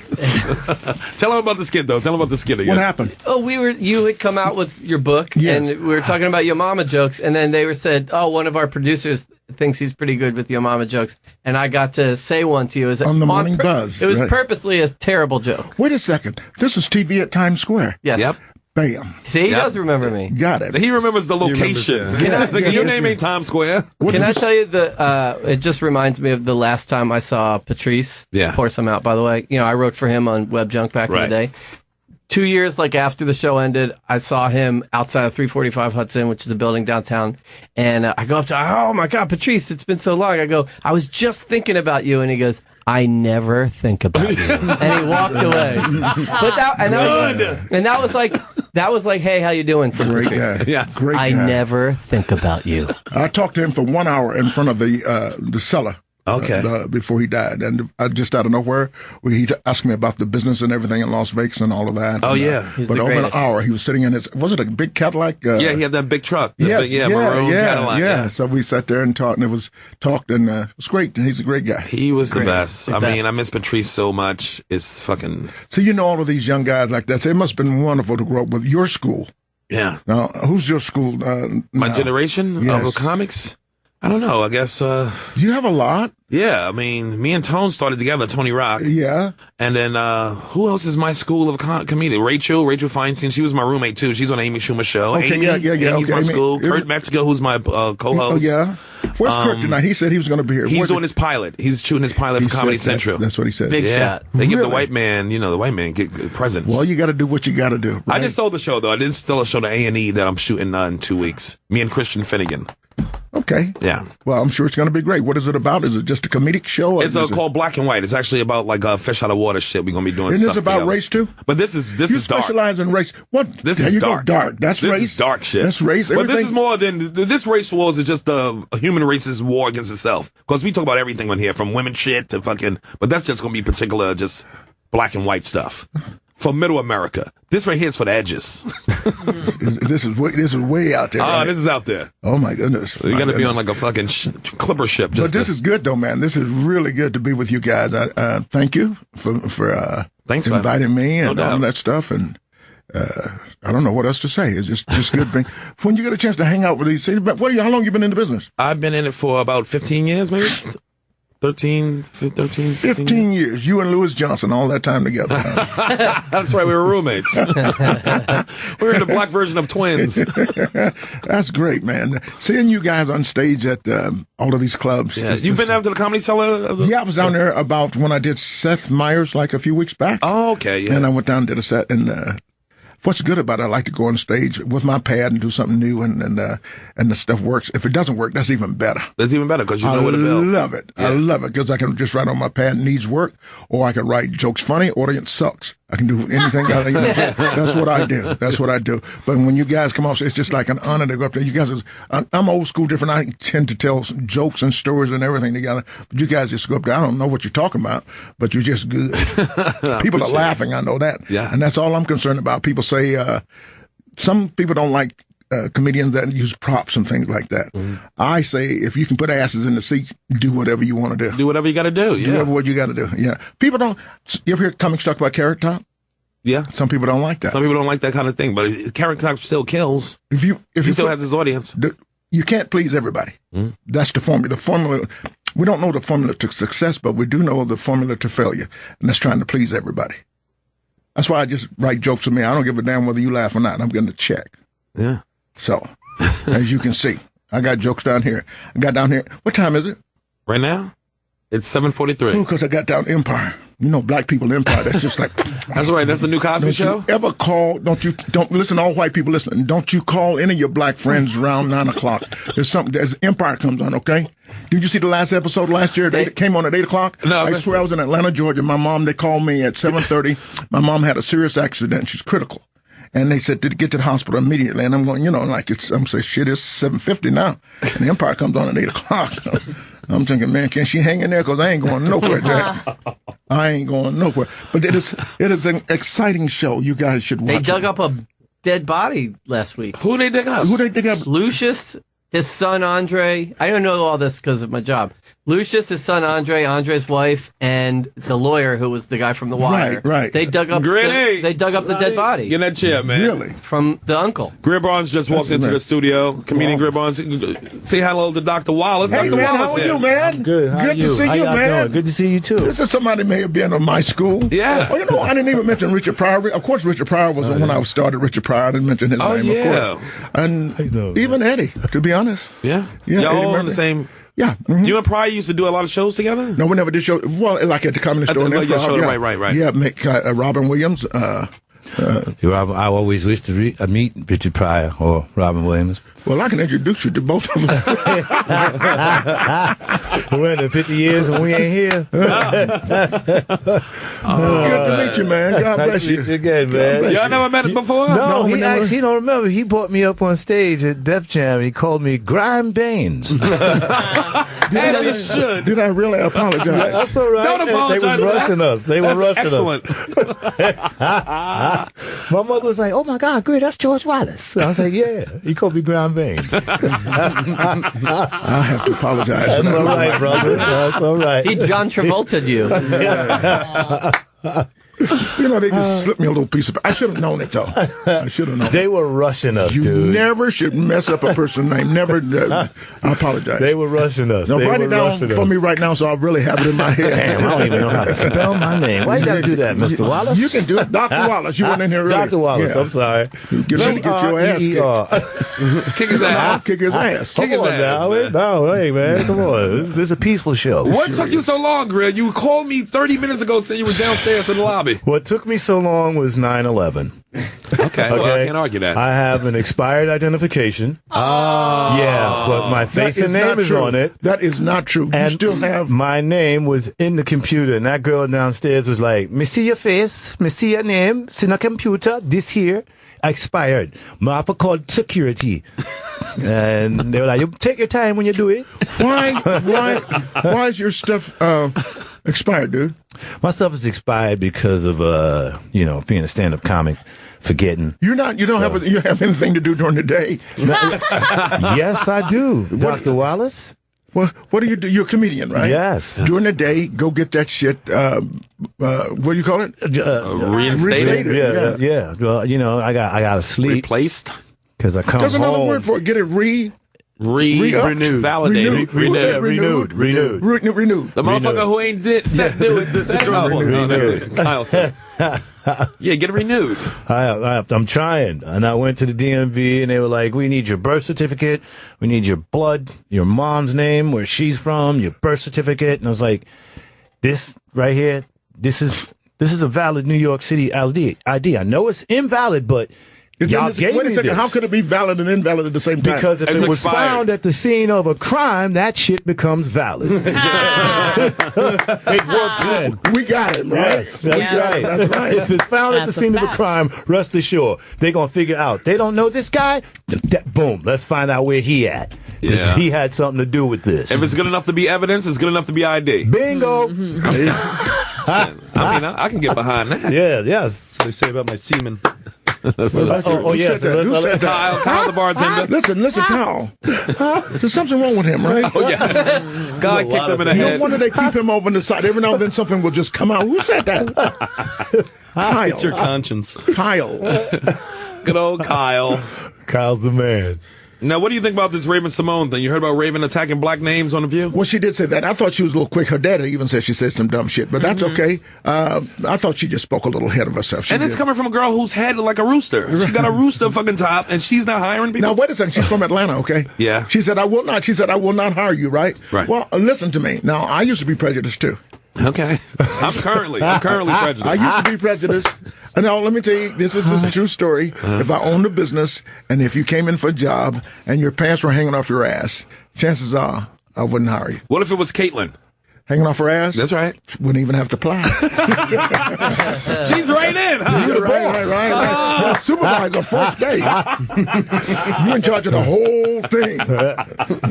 Tell him about the skit, though. Tell him about the skit again. What happened? Oh, you had come out with your book, Yes. and we were talking about your mama jokes, and then they said, "Oh, one of our producers thinks he's pretty good with your mama jokes," and I got to say one to you. It was On the Morning Buzz, It was right. purposely a terrible joke. Wait a second. This is TV at Times Square. Yes. Yep. Bam. See, he Yep. does remember me. Got it. He remembers the location. remembers, Your name ain't Times Square. Can I tell you it just reminds me of the last time I saw Patrice. Yeah. Pour some out, by the way. I wrote for him on Web Junk back in Right. the day. 2 years after the show ended, I saw him outside of 345 Hudson, which is a building downtown. And I go up to, "Oh my God, Patrice, it's been so long." I go, "I was just thinking about you." And he goes, "I never think about you." And he walked away. But that was like, "Hey, how you doing?" from Great Patrice. guy. Yes. Great I guy. never think about you. I talked to him for 1 hour in front of the cellar. Okay. Before he died, and just out of nowhere, he asked me about the business and everything in Las Vegas and all of that. Oh, And, yeah. He's but the over greatest. an hour, he was sitting in his. Was it a big Cadillac? Yeah, he had that big truck. The Yes, big, maroon Cadillac. yeah. So we sat there and talked, and it was it was great. He's a great guy. He was the Greatest. best. The I mean, best. I miss Patrice so much. It's fucking, So all of these young guys like that. So it must have been wonderful to grow up with your school. yeah. Now, who's your school? My now? generation Yes. of comics? I don't know. I guess, You have a lot. yeah. I mean, me and Tone started together, Tony Rock. Yeah. And then, who else is my school of comedy? Rachel Feinstein. She was my roommate too. She's on Amy Schumer's show. Okay, Amy, yeah. Amy's Okay, my Amy. school. Kurt Metzger, who's my Oh, co-host. yeah. Where's Kurt tonight? He said he was going to be here. He's Where's doing his pilot. He's shooting his pilot for Comedy Central. That's what he said. Big shot. They give the Really? white man, get presents. Well, you got to do what you got to do. Right? I just sold the show, though. I didn't sell a show to A&E that I'm shooting in 2 weeks. Me and Christian Finnegan. Okay. Yeah. Well, I'm sure it's going to be great. What is it about? Is it just a comedic show? Or It's called Black and White. It's actually about like fish out of water shit. We're going to be doing Isn't stuff this about together. race, too? But this is You dark. specialize in race. What? This There is you dark. Go, dark. That's this race. is dark shit. That's race. But this Everything- is more than this race wars is just the human race's war against itself. Because we talk about everything on here, from women shit to fucking. But that's just gonna be particular, just black and white stuff for Middle America. This right here is for the edges. This is way out there. Right? This is out there. Oh my goodness. You got to be on like a fucking clipper ship. But this is good though, man. This is really good to be with you guys. Thank you for Thanks, inviting me and No doubt. all that stuff. And I don't know what else to say. It's just good thing. When you get a chance to hang out with these, how long you been in the business? I've been in it for about 15 years, maybe. 15 years. You and Lewis Johnson all that time together. That's right, we were roommates. We were in the black version of twins. That's great, man. Seeing you guys on stage at all of these clubs. Yeah. You've been down to the Comedy Cellar? Yeah, I was down there about when I did Seth Meyers like a few weeks back. Oh, okay, yeah. And I went down and did a set. And what's good about it, I like to go on stage with my pad and do something new, and the stuff works. If it doesn't work, that's even better. That's even better because you know where to build. I love it. Yeah. I love it because I can just write on my pad, needs work, or I can write jokes funny, audience sucks. I can do anything. That's what I do. That's what I do. But when you guys come off, it's just like an honor to go up there. You guys, I'm old school, different. I tend to tell jokes and stories and everything together. But you guys just go up there. I don't know what you're talking about, but you're just good. People are laughing. I know that. Yeah. And that's all I'm concerned about. People say, some people don't like comedians that use props and things like that. Mm-hmm. I say, if you can put asses in the seats, do whatever you want to do. Do whatever you got to do. Do what you got to do. Yeah. People don't. You ever hear comics talk about Carrot Top? Yeah. Some people don't like that. Some people don't like that kind of thing, but Carrot Top still kills. If you still has his audience. You can't please everybody. Mm-hmm. That's the formula. The formula. We don't know the formula to success, but we do know the formula to failure, and that's trying to please everybody. That's why I just write jokes with me. I don't give a damn whether you laugh or not. I'm getting a check. Yeah. So, as you can see, I got jokes down here. I got down here. What time is it? Right now? It's 7:43. Because I got down Empire. You know, black people Empire. That's just like. That's right. That's the new Cosby Show. You ever call? Don't listen. All white people listening. Don't you call any of your black friends around 9:00? There's something. As Empire comes on, okay. Did you see the last episode last year? They came on at 8:00. No, I swear I was in Atlanta, Georgia. My mom. They called me at 7:30. My mom had a serious accident. She's critical. And they said to get to the hospital immediately. And I'm going, I'm saying, shit, it's 7:50 now. And the Empire comes on at 8:00. I'm thinking, man, can she hang in there? Because I ain't going nowhere, Jack. I ain't going nowhere. But it is an exciting show. You guys should watch it. They dug up a dead body last week. Who they dig up? Lucius, his son Andre. I don't know all this because of my job. Lucius, his son Andre, Andre's wife, and the lawyer who was the guy from The Wire. Right. They dug up the dead body. Get in that chair, man. Really? From the uncle. Greer Barnes just walked into the studio. Comedian Greer Barnes. Say hello to Dr. Wallace. Hey, Dr. man, Wallace how are here. you, man? Good. How Good are you? to see How you, y'all man. doing? Good to see you too. This is somebody may have been in my school. Yeah. Oh, I didn't even mention Richard Pryor. Of course, Richard Pryor was when I started Richard Pryor. I didn't mention his name, yeah. of course. And even Eddie, to be honest. Yeah. Yeah, Y'all Eddie all in Murphy. the same. Yeah. Mm-hmm. You and Pryor used to do a lot of shows together? No, we never did show. Well, like at the Comedy Store. Like your show, yeah. right. Yeah, make Robin Williams. I always wished to meet Richard Pryor or Robin Williams. Well, I can introduce you to both of them. We're in 50 years and we ain't here. Good to meet you, man. God bless you. Good, man. Y'all never met before? No, we never. he don't remember. He brought me up on stage at Def Jam. He called me Grime Baines. As he should. Did I really apologize? That's all right. Don't apologize. They was rushing us. They were rushing excellent. us. My mother was like, "Oh my God, Greer, that's George Wallace." I was like, "Yeah." He called me Grime Baines. I have to apologize. That's all right, brother. That's all right. He John Travolta'd you. They just slipped me a little piece of. I should have known it though. I should have known. They were rushing us, You dude. never should mess up a person's name. Never. I apologize. They were rushing us. Now They write were it down rushing for us. me right now, so I really have it in my head. Damn, I don't even know how to spell my name. Why you got to do that, Mr. Wallace? You can do it, Dr. Wallace. You went in here earlier. Dr. Wallace. Yeah. I'm sorry. Get ready to get your ass kicked. Kick his ass. Kick his ass. Kick his Come on ass, now. man. No, hey, man. Come on. This is a peaceful show. What took you so long, Greer? You called me 30 minutes ago saying you were downstairs in the lobby. What took me so long was 9/11. Okay, well, I can't argue that. I have an expired identification. Oh. Yeah, but my face That and is name not is true. on it. That is not true. You And still have. my name was in the computer, and that girl downstairs was like, "Me see your face, me see your name, see the computer. This here expired. Martha called security, and they were like, "You take your time when you do it." Why is your stuff expired, dude? My stuff is expired because of being a stand-up comic, forgetting. You don't have anything to do during the day. Yes, I do, Dr. Wallace. What do you do? You're a comedian, right? Yes. During the day, go get that shit. What do you call it? Reinstated? Yeah. Well, I got to sleep Replaced? because I come There's home. another word for it. Get it Renewed. Renewed. Validated. Renewed. Renewed. The motherfucker who ain't do it. Kyle said. Yeah, get it renewed. I'm trying. And I went to the DMV and they were like, "We need your birth certificate. We need your blood, your mom's name, where she's from, your birth certificate." And I was like, "This right here, this is a valid New York City ID. I know it's invalid, but y'all gave Wait me a second. this." How could it be valid and invalid at the same time? Because if It's it was expired. found at the scene of a crime, that shit becomes valid. It works then. we got it, right? Yes, that's Yeah. right. That's right. If it's found at the That's a scene of a fact. crime, rest assured, they're going to figure out. They don't know this guy? Boom, let's find out where he at. Yeah. He had something to do with this. If it's good enough to be evidence, it's good enough to be ID. Bingo. I can get behind that. Yeah, yes. What they say about my semen. Oh, yes. Who said that? Kyle the bartender. Listen, Kyle. There's something wrong with him, right? Oh, yeah. God kicked him in the No head. wonder they keep him over on the side. Every now and then something will just come out. Who said that? It's your conscience. Kyle. Good old Kyle. Kyle's the man. Now, what do you think about this Raven Symones thing? You heard about Raven attacking black names on The View? Well, she did say that. I thought she was a little quick. Her daddy even said she said some dumb shit, but that's okay. I thought she just spoke a little ahead of herself. She And it's did. coming from a girl whose head like a rooster. She got a rooster fucking top, and she's not hiring people. Now, wait a second. She's from Atlanta, okay? Yeah. She said, I will not hire you, right? Right. Well, listen to me. Now, I used to be prejudiced, too. Okay. I'm currently prejudiced. I used to be prejudiced. And now, let me tell you, this is a true story. If I owned a business and if you came in for a job and your pants were hanging off your ass, chances are I wouldn't hire you. What if it was Caitlin? Hanging off her ass? That's right. Wouldn't even have to apply. She's right in, huh? You're right. You're supervisor first day. You're in charge of the whole thing.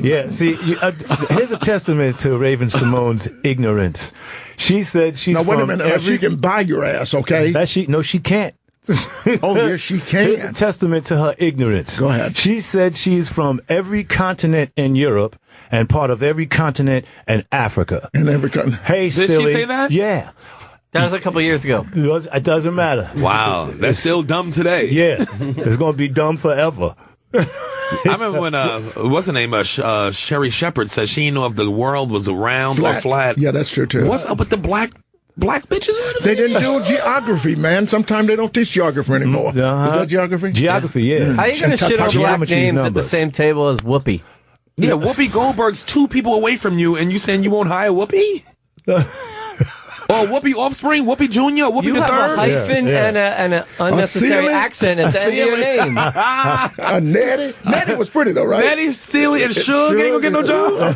Yeah, see, here's a testament to Raven Symones' ignorance. She said she's Now, wait a from minute. She can buy your ass, okay? No, she can't. Oh, yes, she Here's a can. testament to her ignorance. Go ahead. She said she's from every continent in Europe and part of every continent in Africa. In every country. Hey, Did she Stilly. say that? Yeah. That was a couple years ago. It doesn't matter. Wow. That's still dumb today. Yeah. It's going to be dumb forever. I remember when, what's her name? Sherry Shepherd said she didn't know if the world was round or flat. Yeah, that's true, too. What's up with the black bitches? They didn't do geography, man. Sometimes they don't teach geography anymore. Uh-huh. Is that geography? Geography, yeah. How are you going to shit on black Geometry's names at the numbers. same table as Whoopi? Yeah, Whoopi Goldberg's 2 people away from you, and you saying you won't hire Whoopi? Or Whoopi Offspring, Whoopi Jr., Whoopi You the have Third? a hyphen and an unnecessary ceiling? accent at the end of your name. Nettie? Nettie was pretty, though, right? Nettie, Steely, and Suge ain't gonna get no job.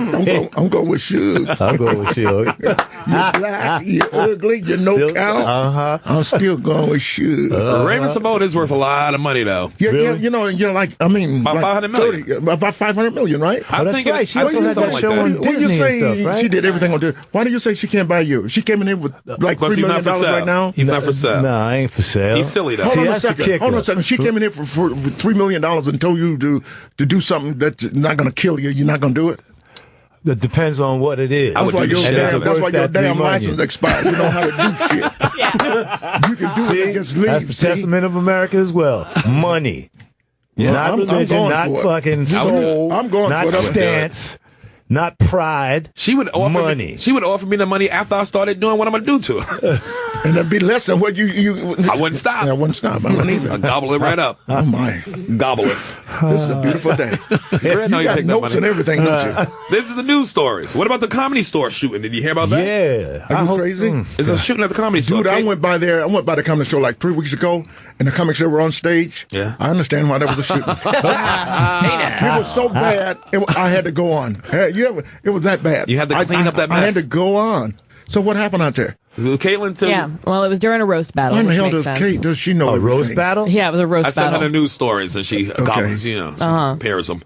I'm going with Suge. I'll go with you. You're black, you're ugly, you're no count. Uh-huh. I'm still going with Suge. Raven Symones is worth a lot of money, though. Yeah, Really? you're like, I mean, About like 500 million. 30, about 500 million, right? I'm that's thinking, right. She I'm also thinking had something that like show that. on When you Disney and say stuff, right? she did everything on Disney, why do you say she can't buy you? She came in here with like Because $3 he's million not for sale. right now. He's not for sale. No, I ain't for sale. He's silly, though. Hold See, on a that's the second. kicker. Hold on a second. She came in here for $3 million and told you to do something that's not going to kill you. You're not going to do it. That depends on what it is. I would do the shit out of it. That's why your That damn 3 license million. expired. You know how to do shit. You can do it against leave. That's the testament of America as well. Money. Not religion, going not for it. fucking soul, I'm going not for it. stance, not pride. She would offer money. She would offer me the money after I started doing what I'm going to do to her. And it'd be less than what you I wouldn't stop. I wouldn't stop. I wouldn't either. I'd gobble it right up. Oh, my. Gobble it. This is a beautiful day. Greer, no, You you got take that notes money. and everything, don't you? This is the news stories. What about the Comedy Store shooting? Did you hear about that? Yeah. Are you crazy? Is a shooting at the Comedy Store? Dude, I Kate? went by there. I went by the comedy store like 3 weeks ago, and the comics that were on stage. Yeah. I understand why that was a shooting. It was so bad, I had to go on. It was that bad. You had to clean up that I had mess. to go on. So what happened out there? Caitlin, too? Yeah. Well, it was during a roast battle. Why in the which hell makes does sense. Kate, does she know A everything? roast battle? Yeah, it was a roast I sent her battle. the news stories and she gobbles, she pairs them.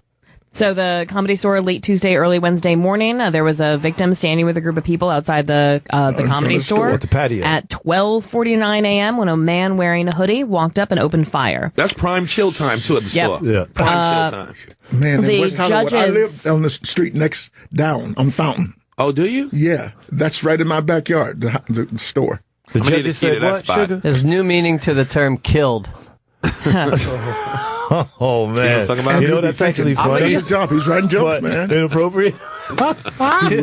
So the Comedy Store late Tuesday, early Wednesday morning, there was a victim standing with a group of people outside the Comedy Store At the patio. at 12:49 a.m. when a man wearing a hoodie walked up and opened fire. That's prime chill time, too, at the Yep. store. Yeah. Prime chill time. Man, The in West Hollywood, I judges- lived on the street next down on Fountain. Oh, do you? Yeah, that's right in my backyard, the store. The I'm gonna need judges a key to said that what, spot. sugar? There's new meaning to the term killed. Oh, man. I'm talking about? You know, that's actually Doing funny. his job. He's writing jokes, But man. inappropriate. He's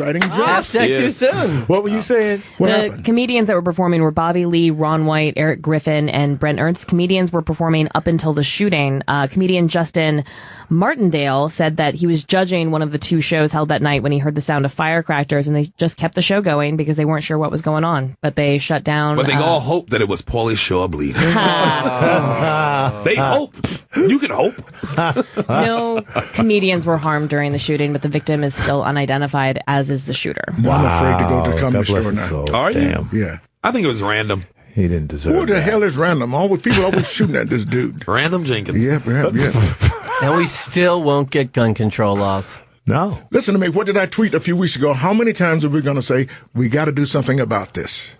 writing jokes. Hashtag Yeah. too soon. What were you saying? What The happened? comedians that were performing were Bobby Lee, Ron White, Eric Griffin, and Brent Ernst. Comedians were performing up until the shooting. Comedian Justin Martindale said that he was judging one of the 2 shows held that night when he heard the sound of firecrackers, and they just kept the show going because they weren't sure what was going on. But they shut down. But they all hoped that it was Pauly Shore bleeding. They hoped. You can hope. No comedians were harmed during the shooting, but the victim is still unidentified, as is the shooter. I'm afraid to go to the God comedy bless store his now. soul. Are you? Damn. Yeah. I think it was random. He didn't deserve Who the that. hell is random? People always shooting at this dude. Random Jenkins. Yeah. And we still won't get gun control laws. No. Listen to me. What did I tweet a few weeks ago? How many times are we going to say, we got to do something about this?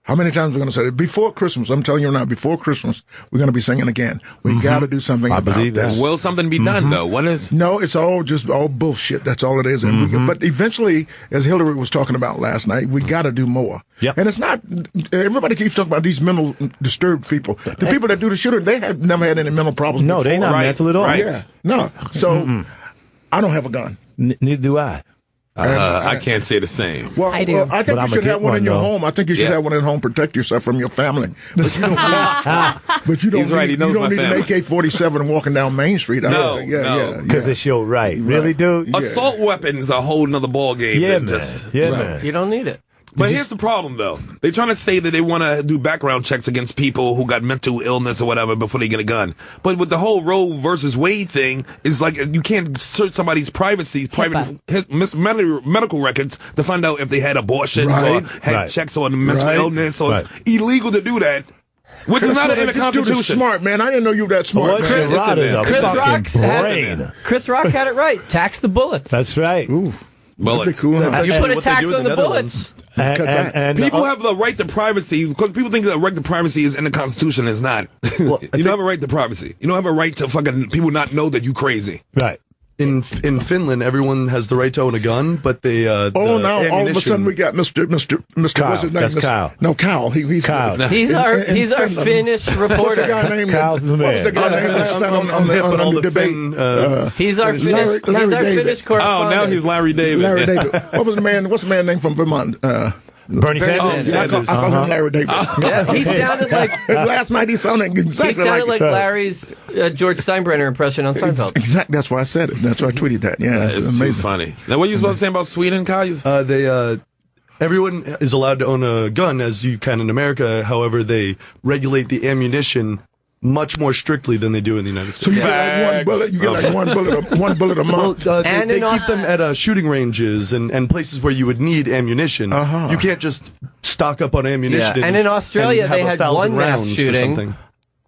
How many times are we going to say it? Before Christmas, I'm telling you now, before Christmas, we're going to be singing again. We got to do something I about believe this. that. Will something be done, though? What is... No, it's all bullshit. That's all it is. And but eventually, as Hillary was talking about last night, we got to do more. Yep. And it's not, everybody keeps talking about these mental disturbed people. The people that do the shooting, they have never had any mental problems No, before. they not Right, mental at all. right. Yeah. No. So, I don't have a gun. Neither do I. I can't say the same. Well, I do. well, I think But you I'ma should get have one in one, your though. home. I think you should Yeah. have one at home, protect yourself from your family. But you don't need, He's right, he knows you don't my need family. an AK-47 walking down Main Street. I No, don't think. Yeah, no. yeah, Because yeah. it's your right. Really, dude? Assault weapons are a whole nother ball game. Yeah, than man. just- Yeah, man. You don't need it. But here's the problem, though. They're trying to say that they want to do background checks against people who got mental illness or whatever before they get a gun. But with the whole Roe versus Wade thing, it's like you can't search somebody's privacy, medical records to find out if they had abortions Right. or had Right. checks on mental Right. illness. So Right. it's illegal to do that, which is not in the This dude is Constitution. smart, man. I didn't know you were that smart, What? man. Sherrod is a Chris fucking Rock's has brain. Chris Rock had it right. Tax the bullets. That's right. Bullets. Cool, huh? you put a tax on the bullets. And People have the right to privacy because people think that right to privacy is in the Constitution. It's not. You don't have a right to privacy. You don't have a right to fucking people not know that you crazy. right. In Finland, everyone has the right to own a gun, but they Oh, now all of a sudden we got Mr. Kyle. What's his name? That's Mr. Kyle. No, Kyle. He's Kyle. He's our in he's our Finland. Finnish What's the reporter. guy named? Kyle's the What was man. the guy named that stand on the debate? He's our Finnish. Larry He's our David. Finnish Oh, correspondent. now he's Larry David. Larry David. What's the man's name from Vermont? Bernie Sanders. I call him Larry David. Yeah, he sounded like Last night he sounded exactly he sounded like it. Larry's George Steinbrenner impression on Seinfeld. Exactly. That's why I said it. That's why I tweeted that. Yeah, It's too funny. Now, what are you supposed to say about Sweden, Kyle? Everyone is allowed to own a gun, as you can in America. However, they regulate the ammunition much more strictly than they do in the United So States. you get like one bullet. You get like one bullet a month. They And keep in Aus- them at shooting ranges and places where you would need ammunition. You can't just stock up on ammunition. Yeah. And in Australia, and have they had 1,000 one mass rounds or shooting. something.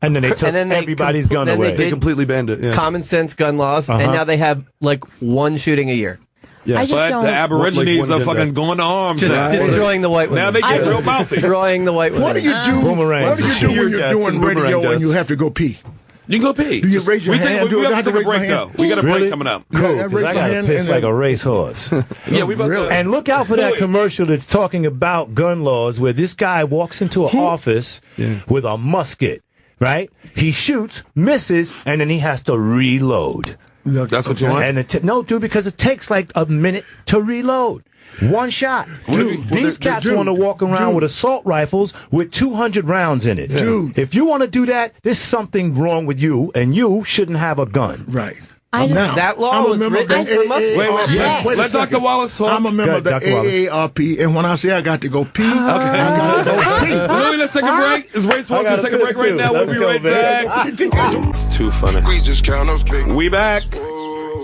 And then they took And then they everybody's gun then they away. They did- completely banned it. Yeah. Common sense gun laws, and now they have like one shooting a year, Yeah. I just But don't. the Aborigines Like are one fucking did going to arms just now. destroying the white women. Now they I get real just- mouthy. destroying the white women. What do you do? Boomerangs What do you do when and you're cats doing and boomerang radio and cats. you have to go pee? You can go pee. Do you raise your hand? We have to take a break, though. We got a break coming up. Cool, because I got to piss like a racehorse. Yeah, we about to. And look out for that commercial that's talking about gun laws where this guy walks into an office with a musket, right? He shoots, misses, and then he has to reload. That's what you want? And no, dude, because it takes like a minute to reload. One shot. Dude, these cats want to walk around with assault rifles with 200 rounds in it. Dude. If you want to do that, there's something wrong with you, and you shouldn't have a gun. Right. That law was written for Muslims. Wait, let Dr. Wallace talk. I'm a member of the AARP, and when I say I got to go pee, I got to go pee. Louis, let's take a break. Is Ray supposed to take a break right now? We'll be right back. It's too funny. We back.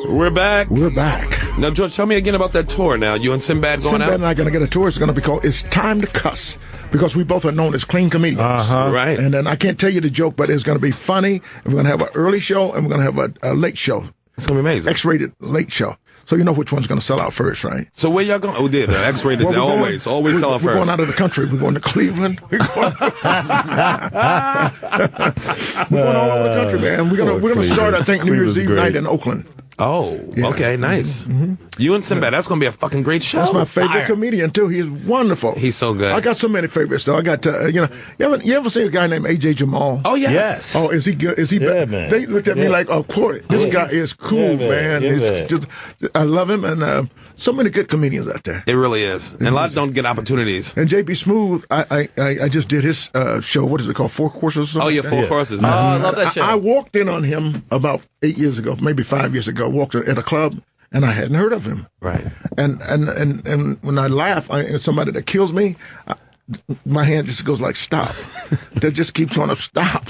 We're back. We're back. Now, George, tell me again about that tour now. You and Sinbad going out? Sinbad and I are going to get a tour. It's going to be called It's Time to Cuss, because we both are known as clean comedians. Right. And then I can't tell you the joke, but it's going to be funny. We're going to have an early show, and we're going to have a late show. It's going to be amazing. X-rated late show. So you know which one's going to sell out first, right? So where y'all going? Oh, yeah, the X-rated. Well, always sell out first. We're going out of the country. We're going to Cleveland. We're going all over the country, man. We're going to start, I think, New Year's Eve night in Oakland. Oh, okay, nice. You and Sinbad, that's going to be a fucking great show. That's my favorite comedian, too. He's wonderful. He's so good. I got so many favorites, though. I got, you ever see a guy named A.J. Jamal? Oh, yes. Oh, is he good? Is he bad? Man. They looked at me like, of course, this guy is cool, man. It's just, I love him, and so many good comedians out there. It really is. And a lot don't get opportunities. And J.B. Smooth, I just did his show. What is it called? 4 Courses? Oh, yeah, 4 Courses. Oh, I love that show. I walked in on him about 8 years ago, maybe 5 years ago. Walked at a club, and I hadn't heard of him. Right. And when I laugh, somebody that kills me, my hand just goes like, stop. That just keeps on stop.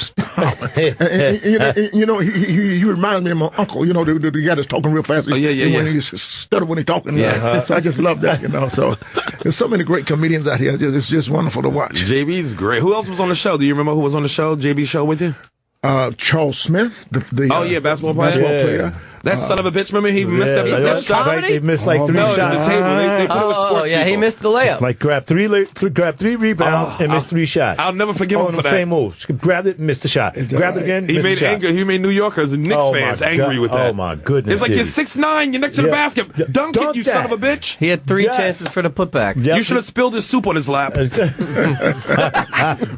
You know, he reminds me of my uncle, you know, the guy that's talking real fast. Oh, yeah. When he stutter when he's talking. So I just love that, you know. So there's so many great comedians out here. It's just wonderful to watch. JB's great. Who else was on the show? Do you remember who was on the show? JB's show with you? Charles Smith, basketball player. That son of a bitch, remember he missed that shot? Right, they missed like 3 shots. The table. They put it with sports people. He missed the layup. Like grabbed three rebounds and missed 3 shots. I'll never forgive him for that. Same move. Grabbed it, missed the shot. Grabbed it again, missed the shot. He made New Yorkers and Knicks fans angry with that. Oh my goodness! It's like you're 6'9", you're next to the basket. Dunk it, you son of a bitch. He had 3 chances for the putback. Yep. You should have spilled his soup on his lap.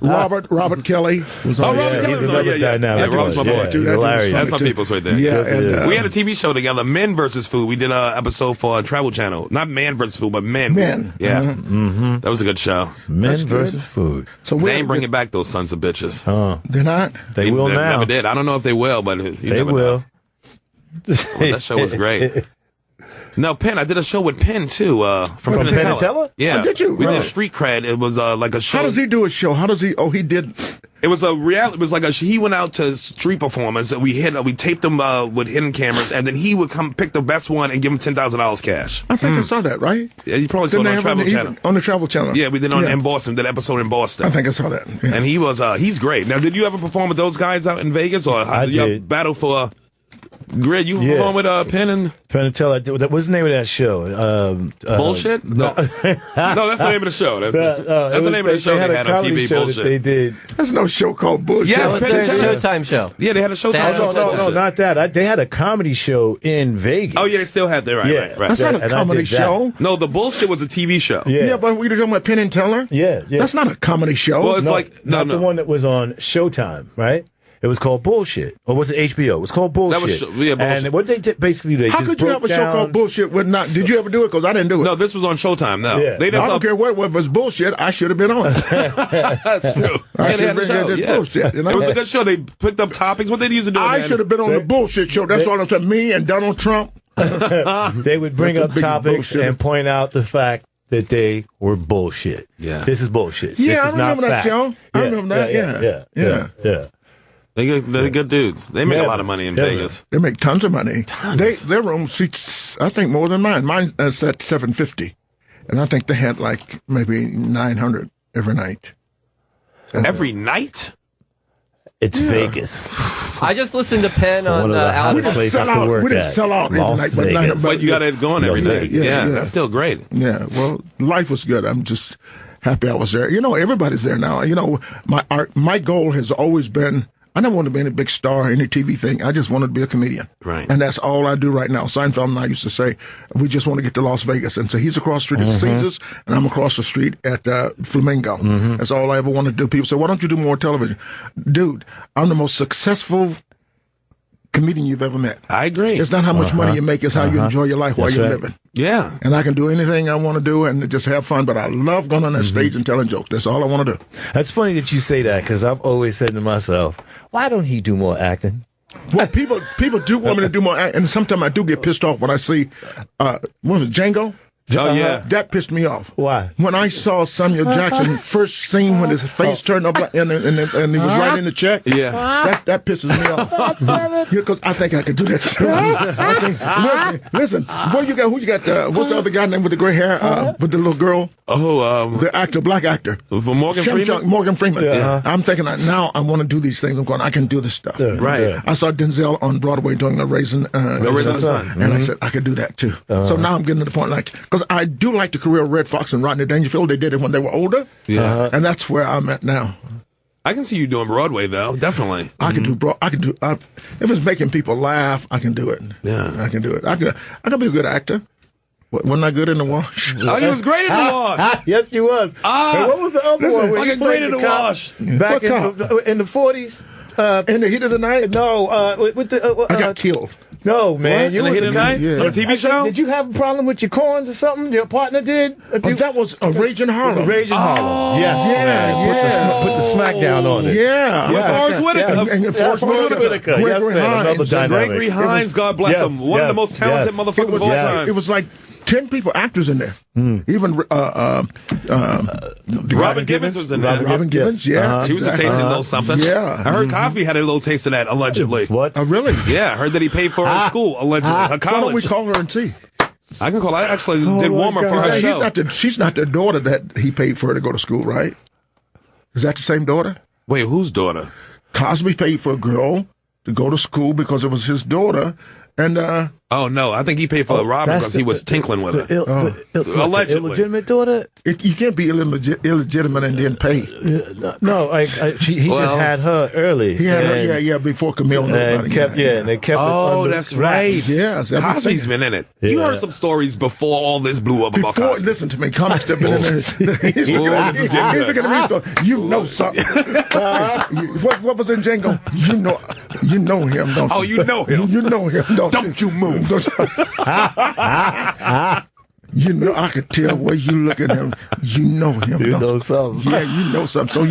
Robert Kelly was on. Robert Kelly was on. Robert's my boy. Hilarious. That's some people's right there. Yeah, and we had a TV show together, Men versus Food. We did an episode for Travel Channel. Not Man versus Food, but Men. Yeah. Mm-hmm. That was a good show. Men versus Food. So they ain't bringing back those sons of bitches. They're not? They will now. Never did. I don't know if they will, but they will. That show was great. No, Penn. I did a show with Penn too. From Penn and Teller. Yeah. Oh, did you? We did Street Cred. It was like a show. How does he do a show? How does he? Oh, he did. It was a reality. It was like he went out to street performers. We taped them with hidden cameras, and then he would come pick the best one and give them $10,000 cash. I think I saw that, right? Yeah, you probably saw it on Travel Channel. On the Travel Channel. Yeah, we did in Boston. That episode in Boston. I think I saw that. Yeah. And he was he's great. Now, did you ever perform with those guys out in Vegas, or did you battle for? Greer, you perform with Penn and Teller. What's the name of that show? Bullshit? No, that's the name of the show. That's the name of the show they had on TV. Bullshit. They did. There's no show called Bullshit. Yes, Penn and Teller. Showtime show. Yeah, they had a Showtime show. No, not that. They had a comedy show in Vegas. Oh yeah, they still had that. Right. That's not a comedy show. No, the Bullshit was a TV show. Yeah, but we were talking about Penn and Teller. Yeah. That's not a comedy show. Well, it's not the one that was on Showtime, right? It was called Bullshit. Or was it HBO? It was called Bullshit. That was, Bullshit. And what they did, basically, they How just could you have a show called Bullshit with not... Did you ever do it? Because I didn't do it. No, this was on Showtime, no. Yeah. I don't care what was bullshit. I should have been on it. That's true. I should have been bullshit. You know? It was a good show. They picked up topics. What they used to do. I should have been on the Bullshit show. That's all I'm saying. Me and Donald Trump. They would bring up topics and point out the fact that they were bullshit. Yeah. This is bullshit. Yeah, this is I remember that show. I remember that. Yeah. They're good dudes. They make a lot of money in Vegas. They make tons of money. Their room seats, I think, more than mine. Mine is at $750, and I think they had like maybe 900 every night. Every night? It's Vegas. I just listened to Penn on Alex. We didn't sell out every night, but you got it going every night. Yeah, that's still great. Yeah, well, life was good. I'm just happy I was there. You know, everybody's there now. You know, my goal has always been I never wanted to be any big star, any TV thing. I just wanted to be a comedian. Right. And that's all I do right now. Seinfeld and I used to say, we just want to get to Las Vegas. And so he's across the street at Caesars, and I'm across the street at Flamingo. That's all I ever wanted to do. People say, why don't you do more television? Dude, I'm the most successful comedian you've ever met. I agree. It's not how much money you make, it's how you enjoy your life while you're living. Yeah. And I can do anything I want to do and just have fun, but I love going on that stage and telling jokes. That's all I want to do. That's funny that you say that, because I've always said to myself, why don't he do more acting? Well, people do want me to do more, and sometimes I do get pissed off when I see, what was it, Django? Oh, yeah. That pissed me off. Why? When I saw Samuel Jackson first scene when his face turned up and he was writing the check. Yeah. That pisses me off. Because I think I could do that shit. Listen, who you got? What's the other guy named with the gray hair? With the little girl? The actor, black actor. For Morgan Freeman? Morgan Freeman. Yeah. I'm thinking now I want to do these things. I'm going, I can do this stuff. Right. I saw Denzel on Broadway doing the Raising the Sun. And I said, I could do that too. So now I'm getting to the point, because I do like the career of Red Fox and Rodney Dangerfield. They did it when they were older. Yeah. And that's where I'm at now. I can see you doing Broadway, though. Definitely. I can do if it's making people laugh, I can do it. Yeah. I can do it. I can be a good actor. Wasn't I good in The Wash? Oh, he was great in The Wash. Yes, he was. And what was the other one? Where Fucking great in The Wash. Back in the 40s? In the Heat of the Night? No. I got killed. No, man. What? You was a guy? Yeah. On a TV show? Did you have a problem with your corns or something? Your partner did? That was a Raging Harlem. Raging Harlem. Yes. Put the smack down on it. Yeah. With Forrest Whitaker. And Forrest Whitaker. Gregory Hines. Gregory Hines, God bless him. One of the most talented motherfuckers of all time. It was like 10 people, actors in there. Even Robin Givens was in there. Robin Givens, yeah. She was a taste of a little something. Yeah. I heard Cosby had a little taste of that, allegedly. What? Oh, really? Yeah, I heard that he paid for her school, allegedly. Her Why don't we college. call her and see? I can call. I actually did warm up for her show. She's not the daughter that he paid for her to go to school, right? Is that the same daughter? Wait, whose daughter? Cosby paid for a girl to go to school because it was his daughter. And oh no, I think he paid for Robin because he was tinkling with her. Allegedly, illegitimate daughter. You can't be illegitimate and then pay. No, he just had her early. He had her, before Camille. And they kept. Oh, that's right. Yeah, Cosby's been in it. Yeah. You heard some stories before all this blew up about Cosby. Listen to me, comics have been in there. He's looking at me. You know something. What was in Django? You know him, don't you? Oh, you know him. You know him, Don't you move. You know, I could tell where you look at him. You know him. You know something. Yeah, you know something. So,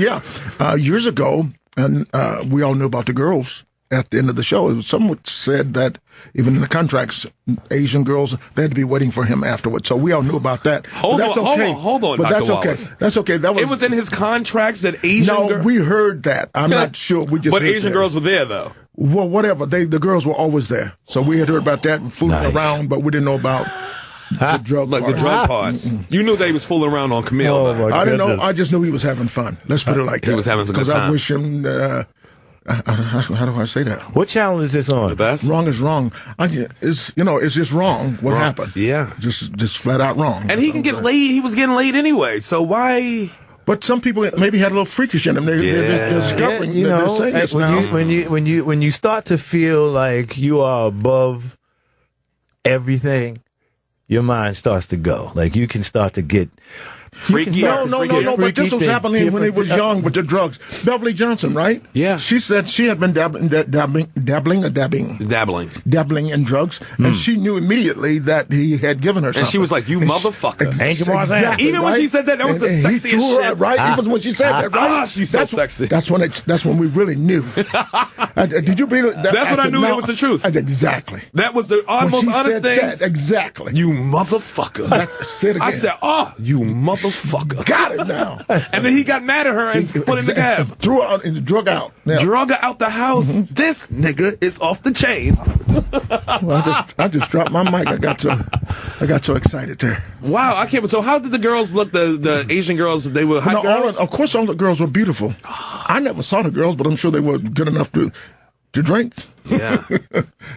years ago, and we all knew about the girls at the end of the show. Someone said that even in the contracts, Asian girls, they had to be waiting for him afterwards. So we all knew about that. Hold on, but Dr. that's Wallace. okay. That's okay. It was in his contracts that Asian girls... No, we heard that. I'm not sure. We just But heard Asian that. girls were there, though. Well, whatever. The girls were always there. So we had heard about that and fooling around, but we didn't know about the drug part. The drug part. You knew they was fooling around on Camille, though. I didn't know. I just knew he was having fun. Let's put it like that. He was having some good Because I time. wish him... how do I say that? What channel is this on? The best? Wrong is wrong. It's just wrong. What happened? Yeah. Just flat out wrong. And he can get laid. He was getting laid anyway, so why... But some people maybe had a little freakish in them. They're discovering. You know, they're saying this now. when you start to feel like you are above everything, your mind starts to go. Like you can start to get freaky. No. But this was happening when he was young with the drugs. Beverly Johnson, right? Yeah. She said she had been dabbling in drugs, and she knew immediately that he had given her something. And she was like, "You motherfucker!" Exactly, even when she said that was the sexiest shit, right? Even when she said that, right? She's so sexy. That's when we really knew. Did you believe that? That's when I knew it was the truth. Exactly. That was the most honest thing. Exactly. You motherfucker. Say it again. I said, "Oh, you motherfucker." Got it now. And then he got mad at her and put in the cab. Threw her out and drug out. Yeah. Drug her out the house. This nigga is off the chain. Well, I just dropped my mic. I got so excited there. Wow, I can't. So how did the girls look? The Asian girls, they were hot girls? Of course, all the girls were beautiful. I never saw the girls, but I'm sure they were good enough to drink. Yeah.